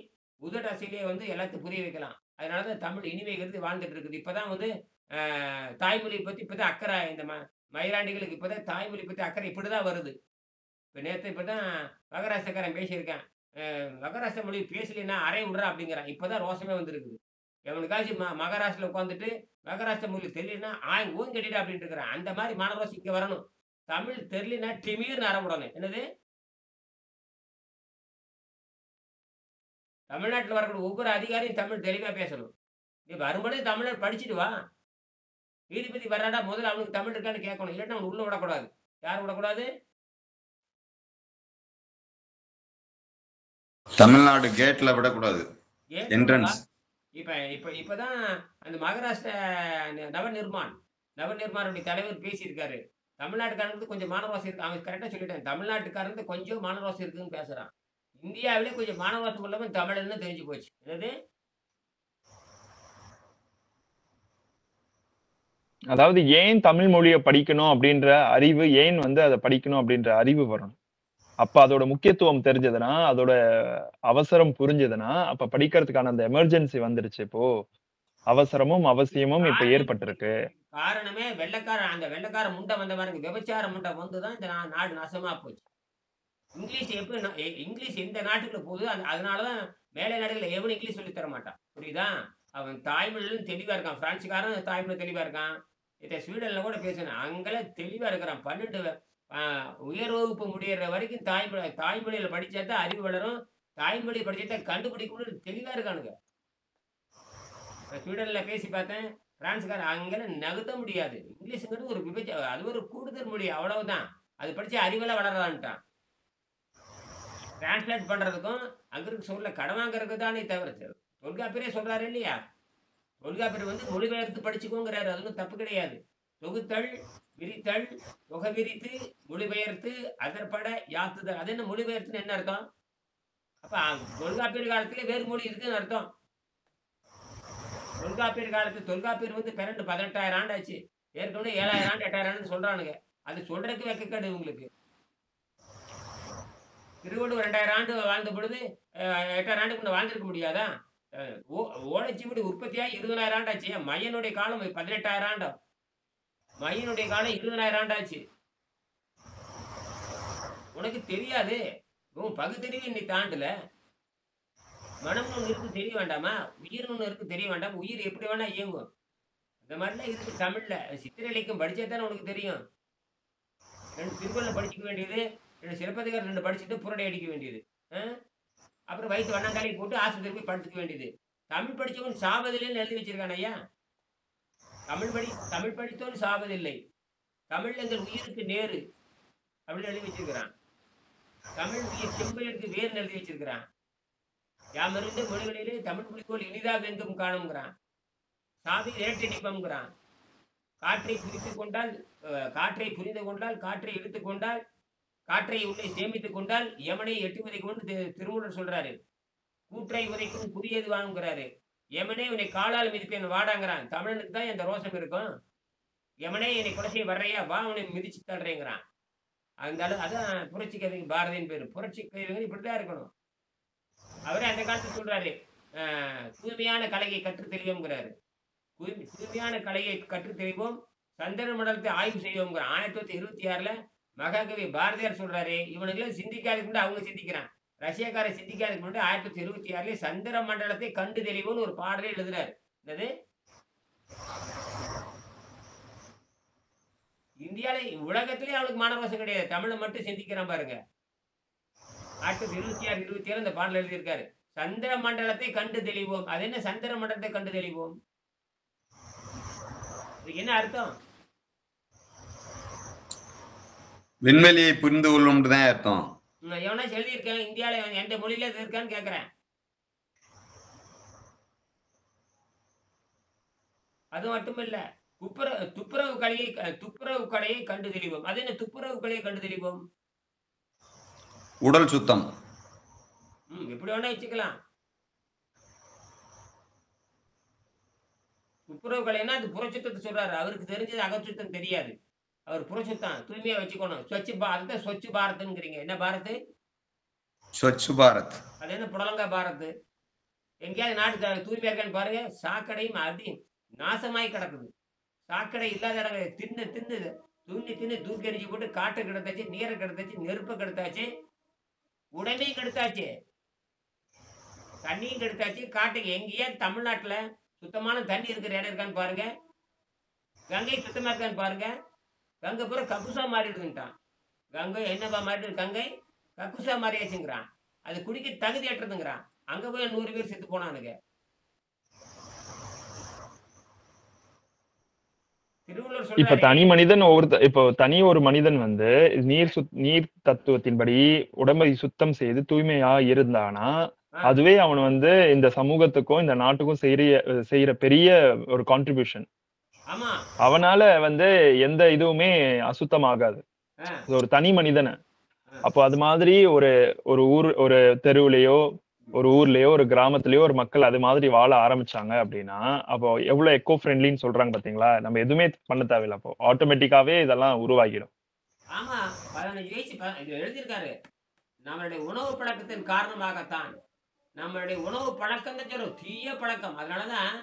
உதடு அசையிலே வந்து எல்லாத்தையும் புரிய வைக்கலாம். அதனால தான் தமிழ் இனிமை கருதி வாழ்ந்துட்டு இருக்குது. இப்பதான் வந்து தாய்மொழியை பத்தி இப்பதான் அக்கறை இந்த மயிலாண்டிகளுக்கு இப்பதான் தாய்மொழி பத்தி அக்கறை இப்படிதான் வருது. இப்ப நேத்து இப்பதான் மகாராஷ்டிரக்காரன் பேசியிருக்கான். மகாராஷ்டிரா மொழி பேசலைன்னா அறை விடுறா அப்படிங்கிறான். இப்பதான் ரோசமே வந்திருக்குது. எவனுக்காச்சும் மகாராஷ்டிரால உட்காந்துட்டு மகாராஷ்டிரா மொழி தெரியலன்னா ஓன் கட்டிடா அப்படின்ட்டு இருக்கிறான். அந்த மாதிரி மானரோசி இங்க வரணும். தமிழ் தெரியலன்னா திமீர்னு அற விடணும். என்னது? தமிழ்நாட்டுல வரக்கூடிய ஒவ்வொரு அதிகாரியும் தமிழ் தெளிவா பேசணும். நீ வரும்பொழுது தமிழர் படிச்சுட்டு வா. நீதிபதி வர்றாடா முதல்ல அவனுக்கு தமிழ் இருக்கான்னு கேட்கணும். இல்லாட்டா அவன் உள்ள விடக்கூடாது. யார் விடக்கூடாது? தமிழ்நாடு கேட்ல விடக்கூடாது. கேட்ல என்ட்ரன்ஸ். இப்பதான் அந்த மகாராஷ்டிரா நவநிர்மாணுடைய தலைவர் பேசியிருக்காரு. தமிழ்நாட்டுக்காரனுக்கு கொஞ்சம் மானவாசம் இருக்கு. அவன் கரெக்டா சொல்லிட்டான். தமிழ்நாட்டுக்காரனுக்கு கொஞ்சம் மானவாசம் இருக்குன்னு பேசுறான். இந்தியாவிலே கொஞ்சம் மானவாசம் இல்லாம தமிழன்னு தெரிஞ்சு போச்சு. என்னது? அதாவது ஏன் தமிழ் மொழியை படிக்கணும் அப்படின்ற அறிவு, ஏன் வந்து அதை படிக்கணும் அப்படின்ற அறிவு வரணும். அப்ப அதோட முக்கியத்துவம் தெரிஞ்சதுன்னா, அதோட அவசரம் புரிஞ்சதுன்னா, அப்ப படிக்கிறதுக்கான அந்த எமர்ஜென்சி வந்துருச்சு இப்போ. அவசரமும் அவசியமும் இப்ப ஏற்பட்டிருக்கு. காரணமே அந்த வெள்ளைக்கார முண்டை வந்த பாருங்க, விபச்சார முண்டை வந்து தான் இந்த நாடு நாசமா போச்சு. இங்கிலீஷ் எப்படி இங்கிலீஷ் எந்த நாட்டுக்குள்ள போகுது, அதனால தான் மேலை நாடுகள்ல எவனும் இங்கிலீஷ் சொல்லி தர மாட்டான். புரியுதா? அவன் தாய்மொழியிலும் தெளிவா இருக்கான். பிரான்ஸ்காரன் தாய்மொழி தெளிவா இருக்கான். இத ஸ்வீடன்ல கூட பேசுனேன். அங்கெல்லாம் தெளிவா இருக்கிறான். 12 உயர் வகுப்பு முடியிற வரைக்கும் தாய்மொழியில படிச்சா தான் அறிவு வளரும். தாய்மொழி படிச்சா தான் கண்டுபிடிக்கணும்னு தெளிவா இருக்கானுங்க. நான் ஸ்வீடன்ல பேசி பார்த்தேன். பிரான்ஸ்காரன் அங்கெல்லாம் நகர்த்த முடியாது. இங்கிலீஷ்ங்கிறது ஒரு அது ஒரு கூடுதல் மொழி அவ்வளவுதான். அது படிச்சா அறிவெல்லாம் வளரலான்ட்டான். டிரான்ஸ்லேட் பண்றதுக்கும் அங்க இருக்க சொல்ல கடன் வாங்குறதுக்கு தானே தவிர தொல்காப்பியரே சொல்றாரு இல்லையா? தொல்காப்பியர் வந்து மொழிபெயர்த்து படிச்சுக்கோங்கிறாரு. அது ஒன்றும் தப்பு கிடையாது. தொகுத்தல், விரித்தல், தொகை விரித்து, மொழிபெயர்த்து, அதற்பட யாத்துதல். அது என்ன மொழிபெயர்த்துன்னு என்ன அர்த்தம்? அப்ப தொல்காப்பியர் காலத்திலே வேறு மொழி இருக்குன்னு அர்த்தம். தொல்காப்பியர் வந்து பிறண்டு 18,000 ஆண்டு ஆச்சு. ஏற்கனவே 7,000 ஆண்டு 8,000 ஆண்டு சொல்றானுங்க. அது சொல்றதுக்கு வெக்கக்கேடு உங்களுக்கு. திருவள்ளுவர் 2000 ஆண்டு வாழ்ந்த பொழுது 8,000 ஆண்டுக்கு முன்ன வாழ்ந்திருக்க முடியாதா? ஓலைச்சுவடி உற்பத்தியாகி 20,000 ஆண்டு ஆச்சு. மையனுடைய காலம் 18,000 ஆண்டு. மையனுடைய காலம் 20,000 ஆண்டு ஆச்சு. உனக்கு தெரியாது. உன் பகுத்தறிவு இன்னைக்கு தாண்டல. மனம்னு ஒண்ணு இருக்கு தெரிய வேண்டாமா? உயிர்னு ஒண்ணு இருக்கு தெரிய வேண்டாமா? உயிர் எப்படி வேணா இயங்கும். அந்த மாதிரிலாம் இருக்கு தமிழ்ல. சித்திர இலக்கியம் படிச்சா தானே உனக்கு தெரியும். 2 திருக்குறளை படிச்சுக்க வேண்டியது, 2 சிலப்பதிகாரம் 2 படிச்சுட்டு புரடை அடிக்க வேண்டியது. அப்புறம் வயிற்று வண்ணங்காலை போட்டு ஆஸ்பத்திரி போய் படுத்துக்க வேண்டியது. தமிழ் படிச்சவன் சாவதில்லைன்னு எழுதி வச்சிருக்கான் ஐயா. தமிழ் படித்தவன் சாவதில்லை. தமிழ் எங்கள் உயிருக்கு நேரு அப்படின்னு எழுதி வச்சிருக்கிறான். தமிழ் உயிர் செம்பெயருக்கு வேர்னு எழுதி வச்சிருக்கிறான். யாமறிந்த மொழிகளிலே தமிழ் மொழிக்கோள் இனிதாக எங்கும் காணுங்கிறான். சாவி ஏற்றடிப்பம்ங்கிறான். காற்றை புரிந்து கொண்டால் காற்றை இழுத்துக் கொண்டால் காற்றை உள்ளே சேமித்துக் கொண்டால் யமனை எட்டுவதை கொண்டு திருமூலர் சொல்றாரு. கூற்றை உதைக்கும் புதியது வாங்குறாரு. யமனே உன்னை காலால் மிதிப்பேன் வாடாங்கிறான். தமிழனுக்கு தான் இந்த ரோஷம் இருக்கும். யமனே என்னை கொலை வர்றையா வா உன்னை மிதிச்சு தள்ளுறேங்கிறான். அதான் புரட்சி கவிஞர் பாரதியின் பேரு. புரட்சி கவிஞர் இப்படிதான் இருக்கணும். அவரே அந்த காலத்துல சொல்றாரு, தூய்மையான கலையை கற்றுத் தெளிவோம்ங்கிறாரு. தூய்மையான கலையை கற்றுத் தெளிவோம், சந்திர மண்டலத்தை ஆய்வு செய்வோம். 1926 மகாகவி பாரதியார் சொல்றாரு. இவனுக்கு சிந்திக்காதுக்கு முன்னாடி அவங்க சிந்திக்கிறான். ரஷ்யாக்காரன் சிந்திக்காதுக்கு முன்னாடி 1926 சந்திர மண்டலத்தை கண்டு தெளிவோம்னு ஒரு பாடலே எழுதுறாரு. என்னது? இந்தியாவில உலகத்திலே அவனுக்கு மானரோசம் கிடையாது. தமிழை மட்டும் சிந்திக்கிறான் பாருங்க. 1926, 27 இந்த பாடல் எழுதியிருக்காரு. சந்திர மண்டலத்தை கண்டு தெளிவோம். அது என்ன சந்திர மண்டலத்தை கண்டு தெளிவோம்? இதுக்கு என்ன அர்த்தம்? விண்வெளியை புரிந்து கொள்ளும் தான் அர்த்தம். எவனா எழுதியிருக்கேன் இந்தியாவில எந்த மொழியில இது இருக்கான்னு கேட்கிறேன். அது மட்டும் இல்ல, துப்புரவு கலையை கண்டு தெளிவோம். அது என்ன துப்புரவு கலையை கண்டு தெளிவோம்? உடல் சுத்தம். எப்படி வேணா வச்சுக்கலாம். துப்புரவு கலைன்னா அது புறச்சுத்தத்தை சொல்றாரு. அவருக்கு தெரிஞ்சது அகச்சுத்தம் தெரியாது. அவர் புறச்சுத்தம் தூய்மையா வச்சுக்கணும். அதுதான் ஸ்வச் பாரத்ங்கிறீங்க. என்ன பாரத்? ஸ்வச் பாரத். அது என்ன புடலங்கா பாரத்? எங்கேயாவது நாடு தூய்மையா இருக்கான்னு பாருங்க. சாக்கடையும் அதி நாசமாய் கிடக்குது. சாக்கடை இல்லாத இடங்கள் தின்னு தூக்கி எறிஞ்சு போட்டு காற்றை கெடுத்தாச்சு, நீரை கெடுத்தாச்சு, நெருப்பை கெடுத்தாச்சு, உடனே கெடுத்தாச்சு, தண்ணியும் கெடுத்தாச்சு. காட்டுக்கு எங்கேயா தமிழ்நாட்டுல சுத்தமான தண்ணி இருக்கிற இடம் இருக்கான்னு பாருங்க. கங்கை சுத்தமா இருக்கான்னு பாருங்க. கங்கை பூரா கக்குசா மாறிடுதுன்ட்டான். கங்கை என்னப்பா மாறிடுது? கங்கை கக்குசா மாறியாச்சுங்கிறான். அது குடிக்க தகுதி ஏற்றதுங்கிறான். அங்க போய் 100 பேர் செத்து போனானுங்க. இப்ப தனி மனிதன் தனி ஒரு மனிதன் வந்து நீர் தத்துவத்தின்படி உடம்பை சுத்தம் செய்து தூய்மையா இருந்தானா அதுவே அவன் வந்து இந்த சமூகத்துக்கும் இந்த நாட்டுக்கும் செய்யற பெரிய ஒரு கான்ட்ரிபியூஷன். அவனால வந்து எந்த இதுவுமே அசுத்தமாகாது ஒரு தனி மனிதனை. அப்போ அது மாதிரி ஒரு ஊர் ஒரு தெருவுலையோ ஒரு ஊர்லயோ ஒரு கிராமத்திலயோ ஒரு மக்கள் அது மாதிரி வாழ ஆரம்பிச்சாங்க அப்படின்னா அப்போ எவ்வளவு எக்கோ ஃப்ரெண்ட்லின்னு சொல்றாங்க பாத்தீங்களா? நம்ம எதுவுமே பண்ண தேவையில்ல. அப்போ ஆட்டோமேட்டிக்காவே இதெல்லாம் உருவாகிடும். ஆமா 15 வயசு இது எழுதியிருக்காரு. நம்மளுடைய உணவு பழக்கத்தின் காரணமாகத்தான். நம்மளுடைய உணவு பழக்கம் தான் சொல்லும் தீய பழக்கம். அதனாலதான்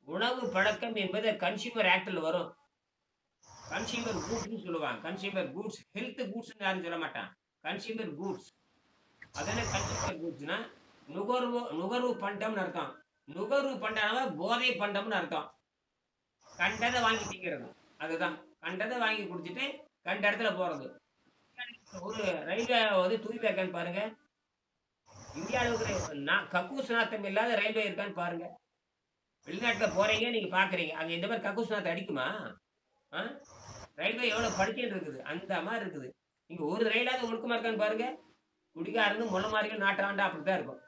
உணவு பழக்கம் என்பது கன்சியூமர் ஆக்ட்ல வரும். கன்சியூமர் கூட்ஸ்னு சொல்லுவாங்க. கன்சியூமர் கூட்ஸ், ஹெல்த் கூட்ஸ்னு யாரும் சொல்ல மாட்டான். Consumer goods. அதானே கன்சியூமர் கூட்ஸ்னா நுகர்வு பண்டம்னு அர்த்தம். நுகர்வு பண்டம்னா போதை பண்டம்னு அர்த்தம். கண்டதை வாங்கி திங்கிறது. அதுதான். கண்டதை வாங்கி குடிச்சிட்டு கண்ட இடத்துல போறது. ஒரு ரயில்வே வந்து தூய்மையா இருக்கான்னு பாருங்க. இந்தியாவில் இருக்கிற கக்கூஸ் நாத்தம் இல்லாத ரயில்வே இருக்கான்னு பாருங்க. வெளிநாட்டுல போறீங்க நீங்க பாக்குறீங்க. அங்க இந்த மாதிரி கக்கூஸ் நாத்தம் அடிக்குமா? ஆ? ரயில்வே எவ்வளவு படுக்கைன்னு இருக்குது. அந்த மாதிரி இருக்குது. இங்க ஒரு ரயிலாவது ஒழுக்கமா இருக்கான்னு பாருங்க. குடிகாரன்னு முள்ள மாதிரி நாட்டாண்டா அப்படித்தான் இருக்கும்.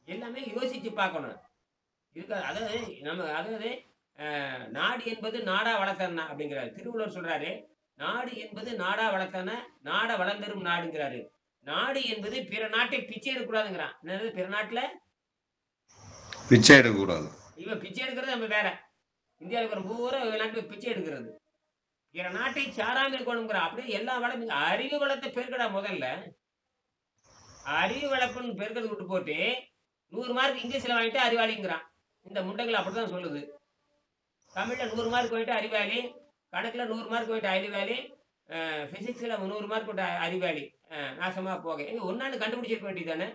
எல்லாமே யோசிச்சு பார்க்கணும். அதாவது நாடு என்பது நாடா வளர்த்தன அப்படிங்கிறாரு. திருவள்ளுவர் சொல்றாரு, நாடு என்பது நாடா வளர்த்தன, நாட வளர்ந்தரும் நாடுங்கிறாரு. நாடு என்பது பிற நாட்டை பிச்சை எடுக்கக்கூடாதுங்கிறான். என்னது பிற நாட்டுல பிச்சை எடுக்கக்கூடாது. இவன் பிச்சை எடுக்கிறது நம்ம வேற. இந்தியாவில் இருக்கிற பூரா நாட்டுல பிச்சை எடுக்கிறது. பிற நாட்டை சாராம இருக்கணுங்கிற அப்படியே எல்லா வளம் அறிவு வளத்தை பெருக்கடா முதல்ல. அறிவு வளர்ப்புன்னு பெருக்கிறது விட்டு போட்டு 100 மார்க் இங்கிலீஷ்ல வாங்கிட்டு அறிவாளிங்கிறான். இந்த முண்டைகள் அப்படித்தான் சொல்லுது. தமிழ்ல 100 மார்க் வாங்கிட்டு அறிவாளி, கணக்குல 100 மார்க் வாங்கிட்டு அறிவாளி, பிசிக்ஸ்ல 100 மார்க் வாங்கிட்டு அறிவாளி. நாசமா போக ஒன்னான்னு கண்டுபிடிச்சிருக்க வேண்டியதானே.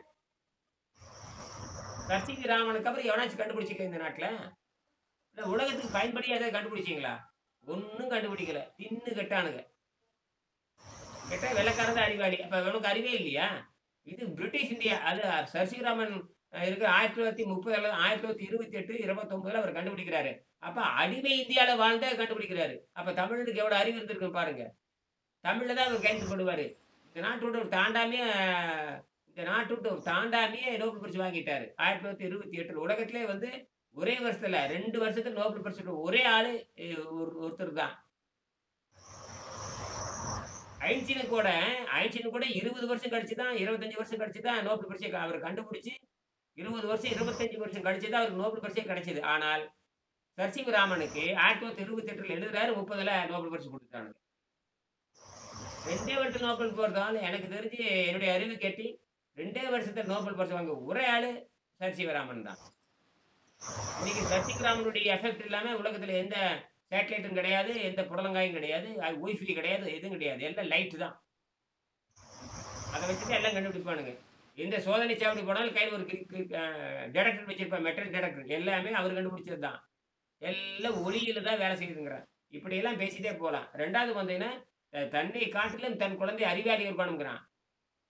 கர்த்திகை ராமனுக்கு அப்புறம் எவனாச்சும் கண்டுபிடிச்சிக்கல இந்த நாட்டுல? இல்ல உலகத்துக்கு பயன்படியா ஏதாவது கண்டுபிடிச்சீங்களா? ஒன்னும் கண்டுபிடிக்கல. தின்னு கெட்டானுங்க. கெட்டா வெள்ளக்காரன் தான் அறிவாளி. அப்ப உனக்கு அறிவே இல்லையா? இது பிரிட்டிஷ் இந்தியா. அது சசிராமன் இருக்கிற 1930 1928 29 அவர் கண்டுபிடிக்கிறாரு. அப்ப அடிமை இந்தியால வாழ்ந்த கண்டுபிடிக்கிறாரு. அப்ப தமிழனுக்கு எவ்வளவு அறிவு இருந்திருக்கு பாருங்க. தமிழ்ல தான் அவர் கையெழுத்து இந்த நாட்டு விட்டு தாண்டாமையே நோபல் பரிசு வாங்கிட்டாரு 1928. உலகத்திலே வந்து ஒரே வருஷத்துல 2 வருஷத்துல நோபல் பரிசு ஒரே ஆளு ஒருத்தர் தான். ஐன்ஸ்டீன் கூட 20 வருஷம் கழிச்சுதான் 25 வருஷம் கழிச்சுதான் நோபல் பரிசை அவர் கண்டுபிடிச்சு 20 வருஷம் 25 வருஷம் கழிச்சுதான் அவருக்கு நோபல் பரிசே கிடைச்சது. ஆனால் சர் ராமனுக்கு 1928 எழுதுறாரு, 30ல நோபல் பரிசு கொடுத்தாங்க. 2 வருஷம் நோபல் போறதால எனக்கு தெரிஞ்சு என்னுடைய அறிவு கேட்டி 2 வருஷத்துல நோபல் பரிசு வாங்க ஒரே ஆளு சர் ராமன் தான். இன்னைக்கு சர் ராமனுடைய எஃபெக்ட் இல்லாம உலகத்துல எந்த சேட்டலைட்டும் கிடையாது, எந்த புடலங்காயும் கிடையாது, ஒய்ஃபை கிடையாது, எதுவும் கிடையாது. எல்லாம் லைட் தான். அதை வச்சுட்டு எல்லாம் கண்டுபிடிப்பானுங்க. எந்த சோதனை சாவடி போனாலும் கையில் ஒரு டிடெக்டர் வச்சிருப்பான், மெட்டல் டிடெக்டர். எல்லாமே அவர் கண்டுபிடிச்சது தான். எல்லாம் ஒளியில தான் வேலை செய்யுதுங்கிறான். இப்படி எல்லாம் பேசிட்டே போகலாம். 2வது வந்தீங்கன்னா தன்னை காட்டிலும் தன் குழந்தை அறிவாளி இருப்பானுங்கிறான்.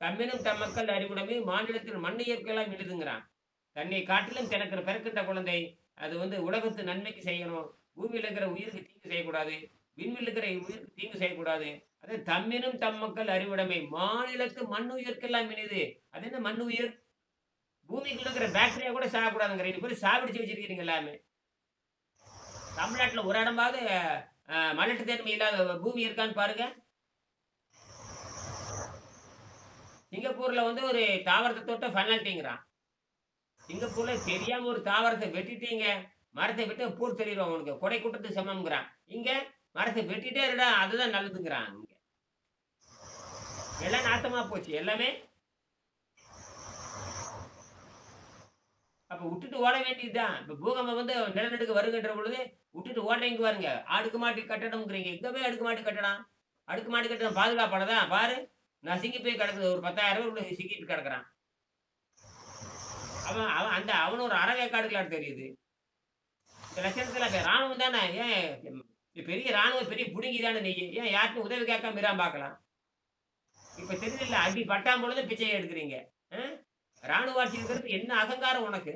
தம்மினும் தம் மக்கள் அறிவுடைமை மாநிலத்தில் மண் இயற்கையெல்லாம் விழுதுங்கிறான். தன்னை காட்டிலும் தனக்கு பிறக்கின்ற குழந்தை அது வந்து உலகத்து நன்மைக்கு செய்யணும். பூமியில் இருக்கிற உயிருக்கு தீங்கு செய்யக்கூடாது. விண்ணில் இருக்கிற உயிருக்கு தீங்கு செய்யக்கூடாது. அது தம்மினும் தம் மக்கள் அறிவுடைமை மாநிலத்து மண் உயிர்க்கெல்லாம் இனிது. அது என்ன மண் உயிர்? பூமிக்குள்ள இருக்கிற பாக்டீரியா கூட சாகக்கூடாதுங்கிற போய் சாப்பிடிச்சு வச்சிருக்கீங்க எல்லாமே. தமிழ்நாட்டுல ஒரு இடமாவது மலட்டு தன்மை இல்லாத பூமி இருக்கான்னு பாருங்க. சிங்கப்பூர்ல வந்து ஒரு தாவரத்தை தொட்ட பெனால்ட்டிங்கிறான். சிங்கப்பூர்ல தெரியாம ஒரு தாவரத்தை வெட்டிட்டீங்க, மரத்தை விட்டு பூர் தெரியும் உனக்கு கொடை கூட்டத்துக்கு சமம்ங்கிறான். இங்க மரத்தை வெட்டிட்டே இருடா, அதுதான் நல்லதுங்கிறான். இங்க எல்லாம் நாசமா போச்சு எல்லாமே. அப்ப விட்டுட்டு ஓட வேண்டியதுதான். இப்ப பூகம்பம் வந்து நிலநடுக்கு வருகின்ற பொழுது விட்டுட்டு ஓடுறீங்க பாருங்க. அடுக்குமாடி கட்டடம்ங்கிறீங்க. எங்கவே அடுக்குமாடி கட்டடம்? அடுக்குமாடி கட்டடம் பாதுகாப்பானதான் பாரு. நசுங்கி போய் கிடக்குது. ஒரு 10,000 உள்ள சிக்கிட்டு கிடக்குறான். அவன் ஒரு அறவேக்காடுகளாட்டு தெரியுது. இந்த லட்சணத்துல ராணுவம் தானே. ஏன் பெரிய ராணுவம் பெரிய புடுங்கி தானே நீ ஏன் யாருக்கும் உதவி கேட்காம இராம பார்க்கலாம். இப்ப தெரியல அடி பட்டாம் பொழுது பிச்சையை எடுக்கிறீங்க. ராணுவ ஆட்சி இருக்கிறது என்ன அகங்காரம் உனக்கு?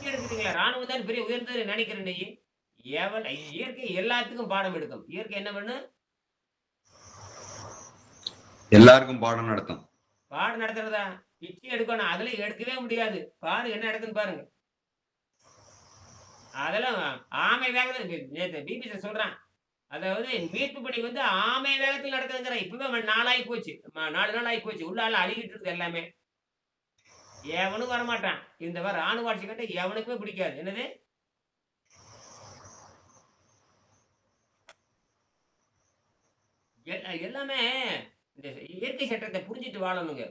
எடுக்கிறீங்களா? ராணுவம் தான் பெரிய உயர்ந்தது நினைக்கிறேன் நீ. இயற்கை எல்லாத்துக்கும் பாடம் எடுக்கும். இயற்கை என்ன பண்ணு? எல்லாருக்கும் பாடம் நடத்தும். பாடம் நடத்துறதா? பிச்சை எடுக்கணும். அதுல எடுக்கவே முடியாது. பாரு என்ன நடக்குன்னு பாருங்க. அதெல்லாம் ஆமை வேகத்துல பிபிசி சொல்றான். அதாவது மீட்பு பணி வந்து ஆமை வேகத்தில் நடக்குதுங்கிறான். இப்பவே 4 ஆகி போச்சு. 4 நாள் ஆகி போச்சு. உள்ள ஆள் அழுகிட்டு இருக்குது எல்லாமே. எவனும் வரமாட்டான். இந்த மாரி ராணுவ ஆட்சி கட்ட எவனுக்குமே பிடிக்காது. என்னது? எல்லாமே இந்த இயற்கை சட்டத்த புரிஞ்சுட்டு வாழணுங்க.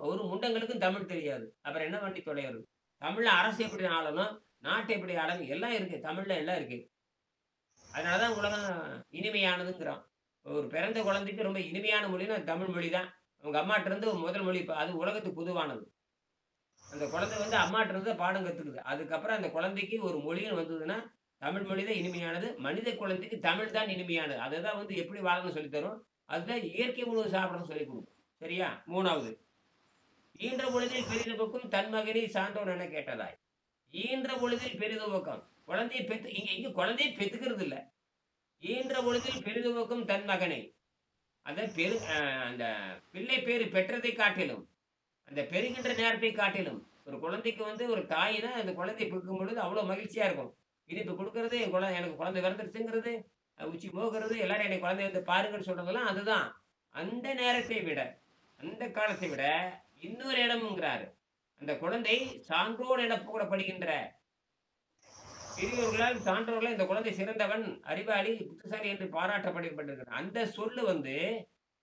ஒரு முண்டங்களுக்கும் தமிழ் தெரியாது. அப்புறம் என்ன பண்ணி தொலையறது? தமிழ்ல அரசு எப்படி ஆளணும்? நாட்டை எப்படி ஆளணும்? எல்லாம் இருக்கு. தமிழ்ல எல்லாம் இருக்கு. அதனால தான் உலகம் இனிமையானதுங்கிறான். ஒரு பிறந்த குழந்தைக்கு ரொம்ப இனிமையான மொழின்னா தமிழ் மொழி தான். அவங்க அம்மாட்ட இருந்து முதல் மொழி அது உலகத்துக்கு பொதுவானது. அந்த குழந்தை வந்து அம்மாட்ட இருந்து பாடம் கத்துக்குது. அதுக்கப்புறம் அந்த குழந்தைக்கு ஒரு மொழின்னு வந்ததுன்னா, தமிழ் மொழி தான் இனிமையானது. மனித குழந்தைக்கு தமிழ் தான் இனிமையானது. அததான் வந்து எப்படி வாழணும்னு சொல்லித் தரும். அதுதான் இயற்கை உணவு சாப்பிடணும்னு சொல்லிக் குடுக்கும். சரியா? 3வது. ஈன்ற பொழுதில் பெரிதுபக்கும் தன் மகனை சான்றோன் என கேட்டதாய். ஈன்ற பொழுதில் பெரிதுபக்கம். குழந்தையை பெத்து இங்க குழந்தையை பெத்துக்கிறது இல்ல. ஈன்ற பொழுதில் பெரிதுபக்கும் தன் மகனை. அத அந்த பிள்ளை பேறு பெற்றதை காட்டிலும், அந்த பெறுகின்ற நேரத்தை காட்டிலும், ஒரு குழந்தைக்கு வந்து ஒரு தாயினா அந்த குழந்தையை பெக்கும் பொழுது அவ்வளோ மகிழ்ச்சியா இருக்கும். இனிப்பு குடுக்கறது, எனக்கு குழந்தை பிறந்துருச்சுங்கிறது, உச்சி மோகுறது, எல்லாரும் என்னை குழந்தைய வந்து பாருங்கன்னு சொல்றதெல்லாம் அதுதான். அந்த நேரத்தை விட, அந்த காலத்தை விட இன்னொரு இடம்ங்கிறாரு. அந்த குழந்தை சான்றோன் என புகழப்படுகின்ற பெரியோர்களால் சான்றோர்களால் இந்த குழந்தை சிறந்தவன், அறிவாளி, புத்திசாலி என்று பாராட்டப்பட்டிருக்கிறான். அந்த சொல்லு வந்து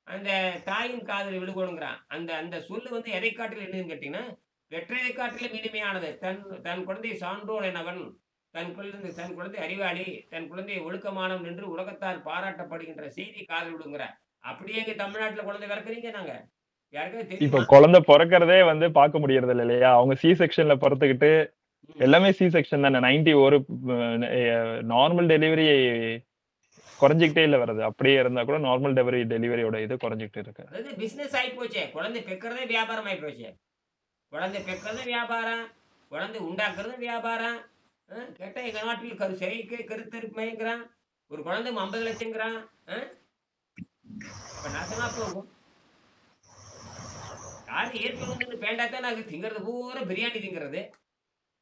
அந்த தாயின் காதில் விழுகணுங்கிறான். அந்த அந்த சொல்லு வந்து எதை காட்டிலும் என்னன்னு கேட்டீங்கன்னா, பெற்றதை காட்டிலும் இனிமையானது. தன் தன் குழந்தை சான்றோன் எனவன், தன் குழந்தை அறிவாளி, தன் குழந்தை ஒழுக்கமானவன் என்று உலகத்தால் பாராட்டப்படுகின்ற செய்தி காதில் விழுங்கிறார். அப்படியே எங்க தமிழ்நாட்டுல குழந்தை பிறக்குறீங்க நாங்க? யாருக்காவது இப்ப தெரியுமா? குழந்தை பொறக்கிறதே வந்து பார்க்க முடியறது இல்லையா? அவங்க சி செக்ஷன்ல பொறுத்துக்கிட்டு ம். எல்லாமே சி செக்ஷன் தானே. 90 ஒரு நார்மல் டெலிவரி குறைஞ்சிக்கிட்டே இல்ல வருது. அப்படியே இருந்தா கூட நார்மல் டெலிவரியோட இது குறைஞ்சிக்கிட்டு இருக்கு. அதாவது பிசினஸ் ஆயி போச்சே. குழந்தை பெக்கிறதே வியாபாரம் ஆயி போச்சே. குழந்தை பெக்கிறது வியாபாரம், குழந்தை உண்டாக்குறது வியாபாரம். கேட்டா எங்க நாட்டில் செயற்கை கருத்தரிப்புமைங்கிறான். ஒரு குழந்தை 50 லட்சங்கிறான். அப்ப நாசமா போகும். யாரு இயற்கை வந்து பேண்டாத்தான் நாங்க திங்கிறது பூரா பிரியாணி திங்கிறது.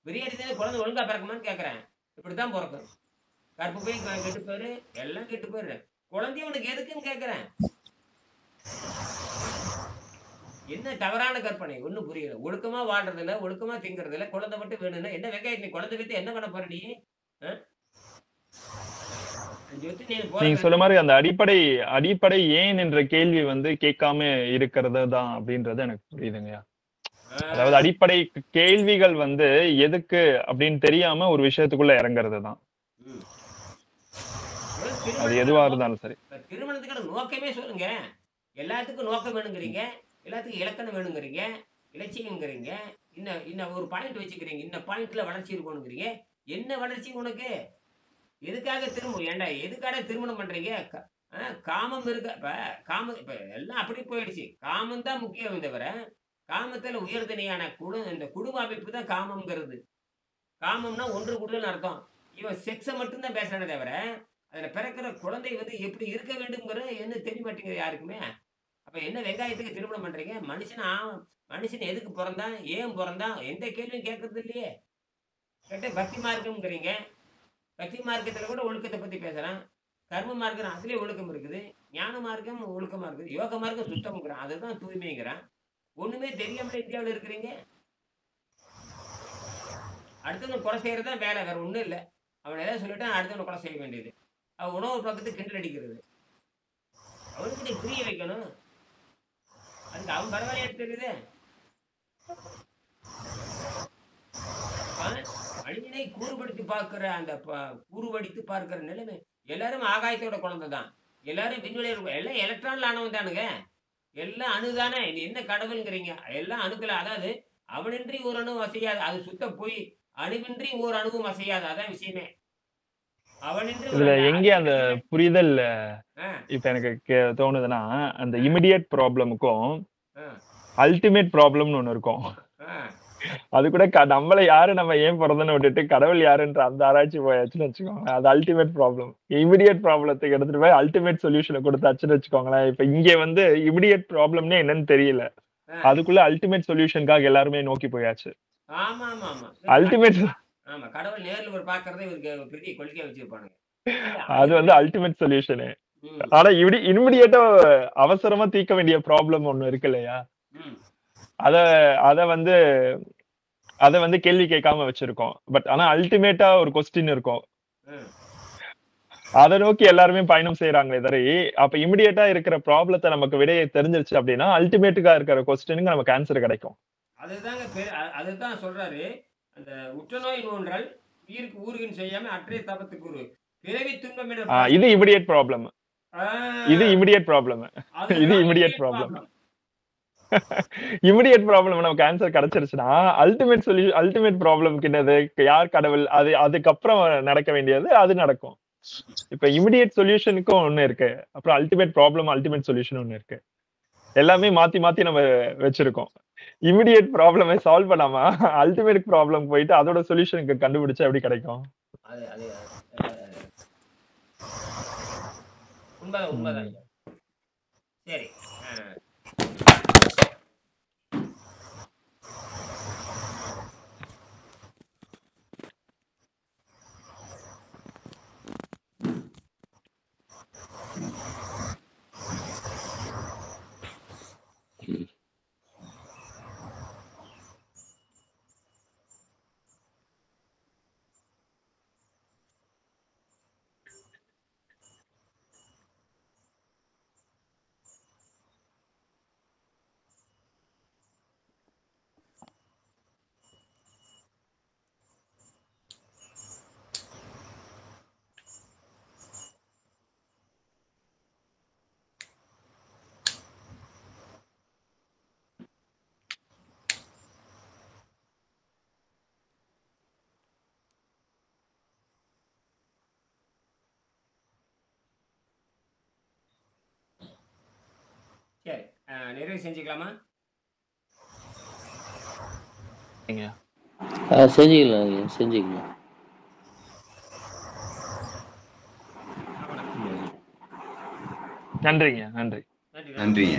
பிரியாணி திங்க குழந்தை ஒழுங்கா பிறக்குமான்னு கேட்கறேன். இப்படித்தான் பிறக்கும். கர்ப்பப்பை கெட்டு போயிரு, எல்லாம் கெட்டு போயிரு. குழந்தைய உனக்கு எதுக்குன்னு கேட்கறேன். என்ன தவறான கற்பனை? ஒண்ணும் புரியல. ஒழுக்கமா வாழ்றது இல்ல, ஒழுக்கமா திங்கிறது இல்ல, குழந்தை மட்டும் வேணும்னா என்ன வெங்காயம் நீ குழந்தை பெத்து என்ன பண்ண போற நீ? அ? 5 வருஷம் நீ போற நீங்க சொன்ன மாதிரி அந்த அடிப்படை ஏன் என்ற கேள்வி வந்து கேட்காம இருக்கிறது தான் அப்படின்றது எனக்கு புரியுதுங்கய்யா. அதாவது ஆ, அடிப்படை கேள்விகள் வந்து எதுக்கு அப்படின்னு தெரியாம ஒரு விஷயத்துக்குள்ள இறங்குறது தான். ம். அது திருமணத்துக்கான எதுவா நோக்கம் இருந்தாலும் சரி. திருமணத்துக்கான நோக்கமே சொல்லுங்க. எல்லாத்துக்கும் நோக்கம் வேணுங்கிறீங்க. எல்லாத்துக்கும் இலக்கணம் வேணுங்கிறீங்க. இலட்சியம்ங்கிறீங்க. இன்ன ஒரு பாயிண்ட் வச்சுக்கிறீங்க. இந்த பாயிண்ட்ல வளர்ச்சி இருக்கணுங்கிறீங்க. என்ன வளர்ச்சி உனக்கு? எதுக்காக ஏன்டா எதுக்காக திருமணம் பண்றீங்க? காமம் இருக்க இப்ப எல்லாம் அப்படி போயிடுச்சு. காமம் தான் முக்கியம் தவிர, காமத்துல உயர்தனியான இந்த குடும்ப அமைப்பு தான் காமம்ங்கிறது. காமம்னா ஒன்று கூடுதல்னு அர்த்தம். இவன் செக்ஸ மட்டும் தான் பேசுறானே தவிர, அதுல பிறக்கிற குழந்தை வந்து எப்படி இருக்க வேண்டும்ங்கிறது என்ன தெரிய மாட்டேங்குது யாருக்குமே. அப்ப என்ன வெங்காயத்துக்கு திருமணம் பண்றீங்க? மனுஷன் எதுக்கு பொறந்தான்? ஏன் பொறந்தான்? எந்த கேள்வியும் கேட்கறது இல்லையே. கேட்டா பக்தி மார்க்கம்ங்கிறீங்க. பக்தி மார்க்கத்துல கூட ஒழுக்கத்த பத்தி பேசுறான். கர்ம மார்க்கம் அதுலயே ஒழுக்கம் இருக்குது. ஞான மார்க்கம் ஒழுக்கமா இருக்குது. யோக மார்க்கம் சுத்தம்ங்கிறான். அதுதான் தூய்மைங்கிறான். ஒண்ணுமே தெரியாமலே இந்தியாவுல இருக்கிறீங்க. அடுத்தவன கொலை செய்யறது தான் வேலை. வேற ஒண்ணும் இல்ல. அவன் ஏதாவது சொல்லிட்டான் அடுத்தவன கொலை செய்ய வேண்டியது. அவன் உணவு பக்கத்துக்கு கிண்டல் அடிக்கிறது. அவனுக்கு நீ புரிய வைக்கணும். அதுக்கு அவன் பரவாயில்லையா தெரியுது. மனிதனை கூறுபடுத்தி பார்க்கிற அந்த கூறுபடுத்தி பார்க்கிற நிலைமை. எல்லாரும் ஆகாயத்தோட குழந்தை தான். எல்லாரும் விண்வெளியில எல்லாம் எலக்ட்ரான்ல ஆனவன் தானுங்க. எல்லாம் அணுதானே. இது என்ன கடவுள்ங்கிறீங்க? எல்லாம் அணுக்கள அதாவது அவனின்றி ஒரு அணுவும் அசையாது. அது சுத்த பொய். அணுவின்றி ஒரு அணுவும் அசையாது. அதான் விஷயமே. அவனின்றி ஒரு இதுல எங்கே அந்த புரிதல் ஆ, இப்ப எனக்கு தோணுதுன்னா, அந்த இமிடியேட் ப்ராப்ளமுக்கும் ஆ, அல்டிமேட் ப்ராப்ளம்னு ஒண்ணு இருக்கும். ஆ. அது கூட நம்மள யாரு நம்ம ஏன் பிறந்தன்னு விட்டுட்டு கடவுள் யாருன்ற அந்த ஆராய்ச்சி போயாச்சுன்னு வச்சுக்கோங்க. அது அல்டிமேட் ப்ராப்ளம். இமிடியேட் ப்ராப்ளத்துக்கு எடுத்துட்டு போய் அல்டிமேட் சொல்யூஷனை கொடுத்தாச்சுன்னு வச்சுக்கோங்களேன். இப்ப இங்க வந்து இமிடியேட் ப்ராப்ளம்னே என்னன்னு தெரியல. ஆ. அதுக்குள்ள அல்டிமேட் சொல்யூஷனுக்காக எல்லாருமே நோக்கி போயாச்சு. ஆமா, ஆமா, ஆமா. அல்டிமேட் ஆமா. கடவுள் நேர்ல ஒரு பார்க்கறதே இவருக்கு பெரிய கொள்கையா வச்சிருப்பானுங்க. இல்ல அது வந்து அதுக்கு அல்டிமேட் சொல்யூஷனு. ம், ஆனா இமிடியேட்டா அவசரமா தீர்க்க வேண்டிய ப்ராப்ளம் ஒண்ணு இருக்கு இல்லையா? ம், அத அத வந்து அத வந்து கேள்வி கேட்காம வச்சிருக்கோம். பட் ஆனா அல்டிமேட்டா ஒரு கொஸ்டின் இருக்கும். ம். அத நோக்கி எல்லாருமே பயணம் செய்றாங்களே தவிர, அப்ப இமிடியேட்டா இருக்கிற ப்ராப்ளத்த நமக்கு விடைய தெரிஞ்சிருச்சு அப்படின்னா, அல்டிமேட்டுக்கா இருக்கிற கொஸ்டினுக்கு நமக்கு ஆன்சர் கிடைக்கும். அதுதாங்க அதுதான் சொல்றாரு. அந்த "உற்றநோய் நோன்றல் உயிருக்கு ஊறுகின் செய்யாமை அற்றே தபத்துக்கு உறு. பிறவி துன்பம் என இது பசியின் இமிடியேட் ப்ராப்ளம். இது ஆ இமிடியேட் ப்ராப்ளம். இது அதுதான் immediate immediate problem. Problem. Immediate problem நமக்கு ஆன்சர் கிடைச்சிருச்சுன்னா, அல்டிமேட் ப்ராப்ளம்க்கு என்னது? யார் கடவுள்? அது அதுக்கப்புறம் நடக்க வேண்டியது அது நடக்கும். இப்ப இமிடியேட் சொல்யூஷனுக்கும் ஒண்ணு இருக்கு. அப்புறம் அல்டிமேட் சொல்யூஷன் ஒண்ணு இருக்கு. எல்லாமே மாத்தி மாத்தி நம்ம வச்சிருக்கோம். இமிடியேட் ப்ராப்ளம சால்வ் பண்ணாம, அல்டிமேட் ப்ராப்ளம் போயிட்டு அதோட சொல்யூஷனுக்கு கண்டுபிடிச்சா எப்படி கிடைக்கும்? அது அது அது உண்மதான், உண்மதான் ம். ஐயா. சரி. ஆ. சரி. நிறைவு செஞ்சுக்கலாமா? நீங்க. செஞ்சுக்கலாம் ஐயா, செஞ்சுக்கலாம். வணக்கம். ம். நன்றிங்க. நன்றி. நன்றி, நன்றி. நன்றிங்க.